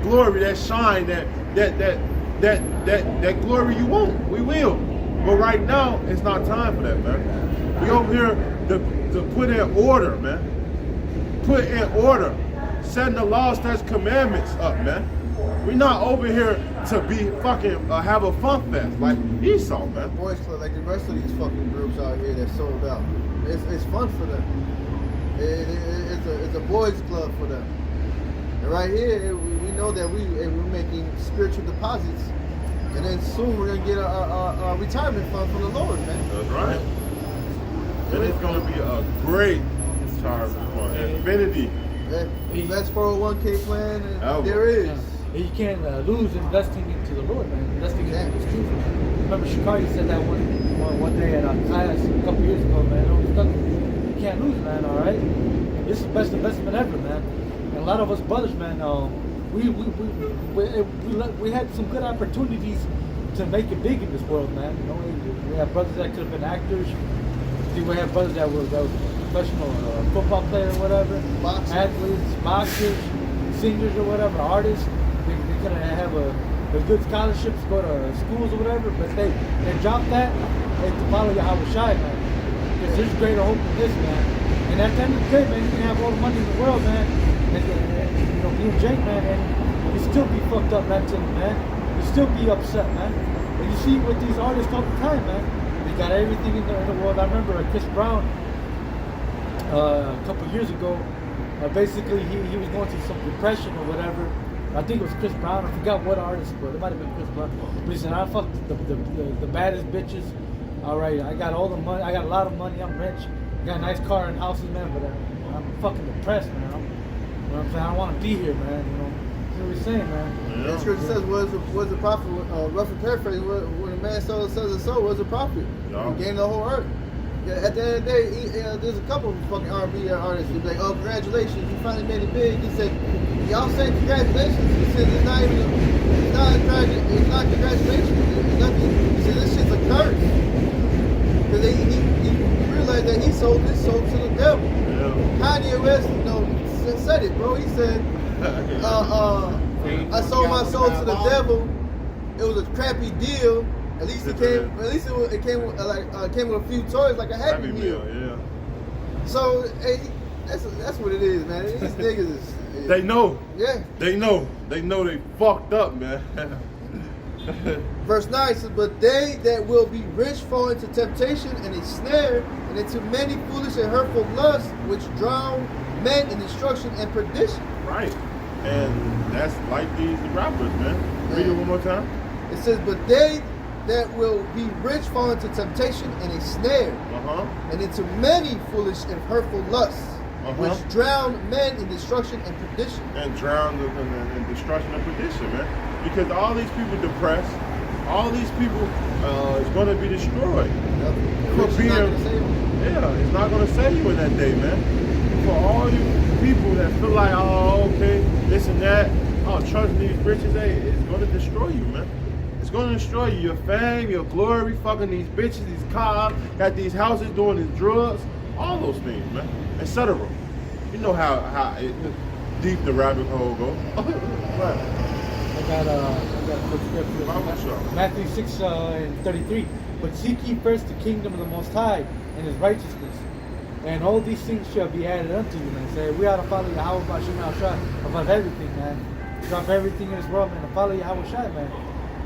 glory, that shine, that glory you want. We will. But right now, it's not time for that, man. We over here to put in order, man. Put in order. Setting the law, statutes, commandments up, man. We're not over here to be fucking have a fun fest like Esau, man. Boys club, like the rest of these fucking groups out here that sold out. It's fun for them. It's a boys club for them. And right here, we know that we're making spiritual deposits, and then soon we're gonna get a retirement fund from the Lord, man. That's right. And it's gonna be a great retirement fund, infinity. Best 401k plan there is. Yeah. You can't lose investing into the Lord, man. Investing into His truth. Remember, Chicago said that one day at a class a couple years ago, man. You can't lose, man. All right. This is the best investment ever, man. And a lot of us brothers, man, we had some good opportunities to make it big in this world, man. You know, we have brothers that could have been actors. We have brothers that were professional football players or whatever, athletes, boxers, singers or whatever, artists. They could have a good scholarships, go to schools or whatever, but they dropped that to follow Yahweh Shai, man. Because there's greater hope than this, man. And at the end of the day, man, you can have all the money in the world, man. And you know, me and Jake, man, and you still be fucked up mentally, man. You still be upset, man. And you see with these artists all the time, man. They got everything in the world. I remember Chris Brown a couple of years ago. Basically, he was going through some depression or whatever. I think it was Chris Brown. I forgot what artist, but it might have been Chris Brown. But he said, "I fucked the baddest bitches. All right, I got all the money. I got a lot of money. I'm rich. I got a nice car and houses, man. But I'm fucking depressed, man. You know what I'm saying? I don't want to be here, man. You know, that's what we're saying, man." Yeah. The scripture says, "Was the prophet?" Roughly paraphrase, when a man says so, was a prophet. No. He gained the whole earth. Yeah, at the end of the day, there's a couple of fucking R&B artists who be like, "Oh, congratulations, you finally made it big." He said, "Y'all saying congratulations?" He said, "It's not congratulations. It's nothing." He said, "This shit's a curse." Because he realized that he sold his soul to the devil. Yeah. Kanye West, even said it, bro. He said, I sold my soul to the devil. It was a crappy deal. At least it came. At least it came with, came with a few toys, like a Happy Meal. Yeah. So hey, that's what it is, man. These niggas is. They know. Yeah. They know. They know they fucked up, man. Verse 9 says, but they that will be rich fall into temptation and a snare, and into many foolish and hurtful lusts, which drown men in destruction and perdition. Right. And that's like these rappers, man. Read it one more time. It says, but they that will be rich fall into temptation and a snare, and into many foolish and hurtful lusts, which drown men in destruction and perdition. And drown in destruction and perdition, man. Because all these people depressed, all these people is going to be destroyed. For being, it's not going to save you in that day, man. For all you people that feel like, oh, okay, this and that, oh, trust these riches, hey, it's going to destroy you, man. It's going to destroy you, your fame, your glory, fucking these bitches, these cars, got these houses, doing these drugs, all those things, man, etc. You know how deep the rabbit hole go. Right. I got a quick scripture. Matthew 6:33. But seek ye first the kingdom of the Most High and His righteousness, and all these things shall be added unto you, man. Say, we ought to follow Yahweh above everything, man. Drop everything in this world, man, and follow Yahweh Shai, man.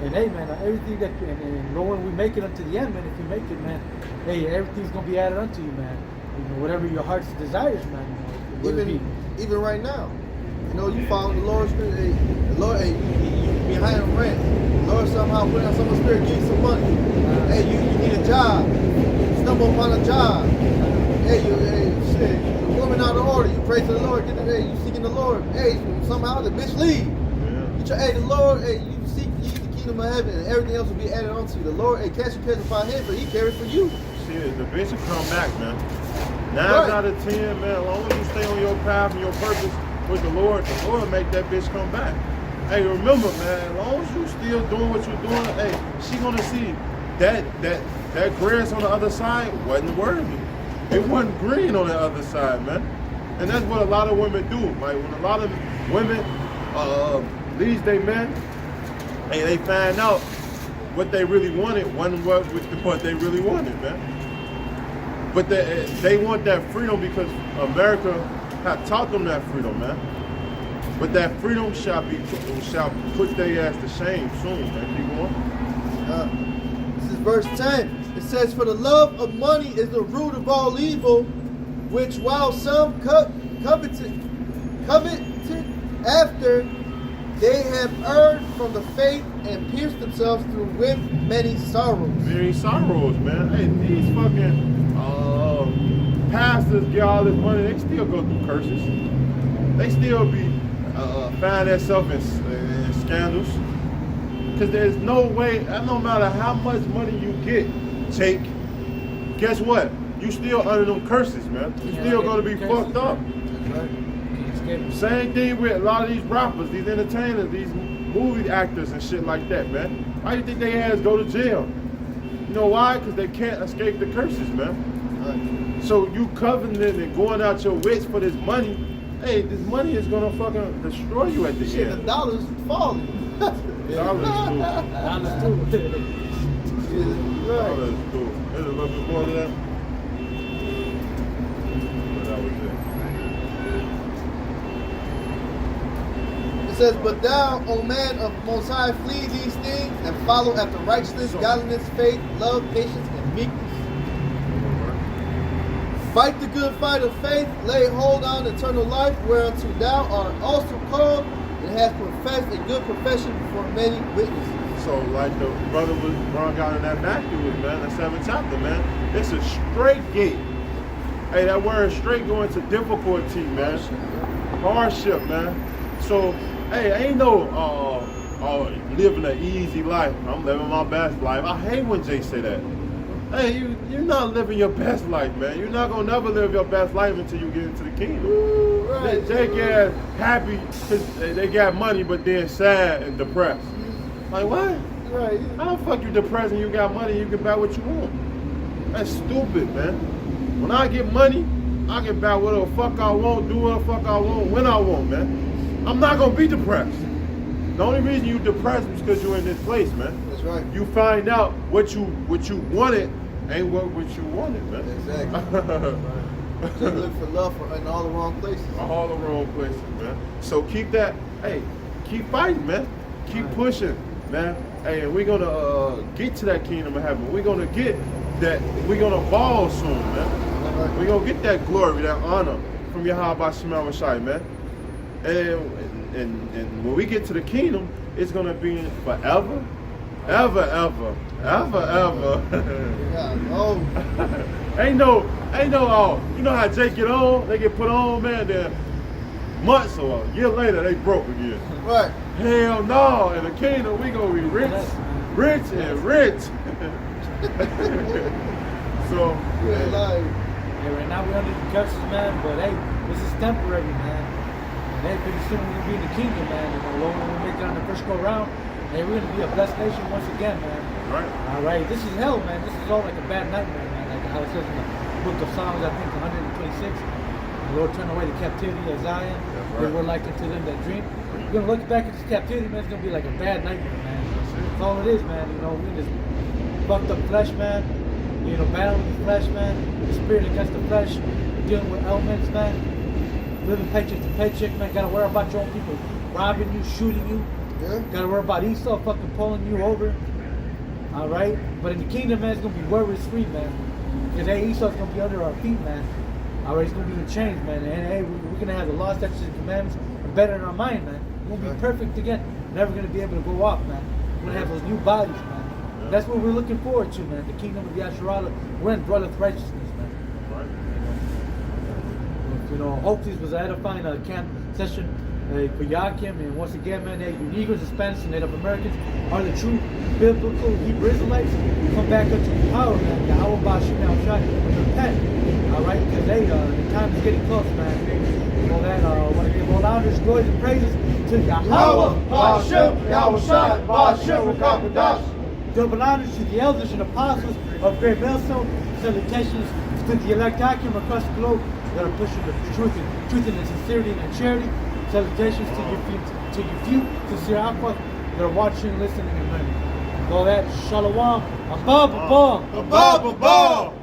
And hey, man, everything that, and Lord, when we make it unto the end, man, if you make it, man, hey, everything's gonna be added unto you, man. You know, whatever your heart's desires, man. You know, even right now, you know, you follow the Lord's spirit. Hey, the Lord, hey, you behind a rent. The Lord somehow put on someone's spirit, give you some money. Hey, you need a job. You stumble upon a job. Hey, shit, the woman out of order. You pray to the Lord. Hey, you seeking the Lord. Hey, somehow the bitch leave. You try, hey, the Lord, hey, you seek ye the kingdom of heaven, and everything else will be added onto you. The Lord, hey, cast your cares upon Him, for He cares for you. Shit, the bitch will come back, man. 9 out of 10, man. As long as you stay on your path and your purpose with the Lord will make that bitch come back. Hey, remember, man, as long as you still doing what you're doing, hey, she gonna see that grass on the other side wasn't worthy. It wasn't green on the other side, man. And that's what a lot of women do. Like when a lot of women leaves their men, and they find out what they really wanted wasn't what they really wanted, man. But they want that freedom because America have taught them that freedom, man. But that freedom shall put their ass to shame soon, man. Keep going. This is verse 10. It says, for the love of money is the root of all evil, which while some coveted after, they have erred from the faith and pierced themselves through with many sorrows. Many sorrows, man. Hey, these fucking pastors get all this money, they still go through curses. They still be find themselves in scandals. Because there's no way, no matter how much money you get, Jake, guess what? You still under them curses, man. You still gonna be fucked up. Same thing with a lot of these rappers, these entertainers, these movie actors and shit like that, man. Why do you think they ass go to jail? You know why? Because they can't escape the curses, man. So you covenant and going out your wits for this money, hey, this money is gonna fucking destroy you at the end. The dollar's falling. Dollars too. Dollars too. There's a little bit more to that. But that was it. It says, but thou, O man of Most High, flee these things and follow after righteousness, godliness, faith, love, patience, and meekness. Fight the good fight of faith, lay hold on eternal life, whereunto thou art also called, and hast professed a good profession before many witnesses. So like the brother was brought out in that Matthew, man, the 7th chapter, man. It's a straight gate. Hey, that word straight going to difficulty, man. Hardship, man. So, hey, ain't no living an easy life. I'm living my best life. I hate when Jay say that. Hey, you're not living your best life, man. You're not gonna never live your best life until you get into the kingdom. Right. They get happy because they got money, but they're sad and depressed. Like what? Right. How the fuck you depressed and you got money? You can buy what you want. That's stupid, man. When I get money, I can buy whatever the fuck I want, do whatever the fuck I want, when I want, man. I'm not gonna be depressed. The only reason you depressed is because you're in this place, man. That's right. You find out what you wanted ain't what you wanted, man. Exactly. Just look for love in all the wrong places. All the wrong places, man. So keep that, hey, keep fighting, man. Keep pushing, man. Hey, and we're gonna get to that kingdom of heaven. We're gonna get that, we're gonna ball soon, man. We're gonna get that glory, that honor from Yahweh Shema Rashai, man. And when we get to the kingdom, it's gonna be forever, ever, ever, ever, ever. Yeah, oh. ain't no, you know how Jake get on, they get put on, man, then months or a year later, they broke again. Right. Hell no, in the kingdom, we gonna be rich, rich and rich. So, Yeah, like, Yeah, right now we're under the curses, man, but hey, this is temporary, man. And hey, pretty soon we're gonna be in the kingdom, man. You know, Lord, when we make it on the first go round, hey, we're gonna be a blessed nation once again, man. right. All right, this is hell, man. This is all like a bad nightmare, man. Like how it says in the book of Psalms, I think 126. The Lord turned away the captivity of Zion. They were like unto them that dream. We're gonna look back at this captivity, man. It's gonna be like a bad nightmare, man. That's all it is, man. You know, we're in this fucked up flesh, man. You know, battling the flesh, man. The spirit against the flesh. Dealing with elements, man. Living paycheck to paycheck, man. Gotta worry about your own people robbing you, shooting you. yeah. Gotta worry about Esau fucking pulling you over. Alright? But in the kingdom, man, it's gonna be worries free, man. Because hey, Esau's gonna be under our feet, man. Alright, it's gonna be in chains, man. And hey, we're gonna have the law, statutes, and commandments better in our mind, man. We're gonna be perfect again. Never gonna be able to go off, man. We're gonna have those new bodies, man. That's what we're looking forward to, man. The kingdom of Yasharala, wherein dwelleth righteousness, man. Right. You know, hopefully this was an edifying camp session for Yakim. And once again, man, you Negroes, Hispanics, and Native Americans are the true biblical Hebrew Israelites. Come back unto power, man. Yahweh Bashim Al Shai, and repent. All right, because the time is getting close, man. You know that. I want to give all honors, glories, and praises to Yahweh Bashim, Yahweh Shai, Bashim, Rakakadash. Double honors to the elders and apostles of Great Millstone. Salutations to the elect Yakim across the globe that are pushing the truth and sincerity and charity. Salutations to you few sincere aqua that are watching, listening, and learning. All that, shalom, above, above. Above, above.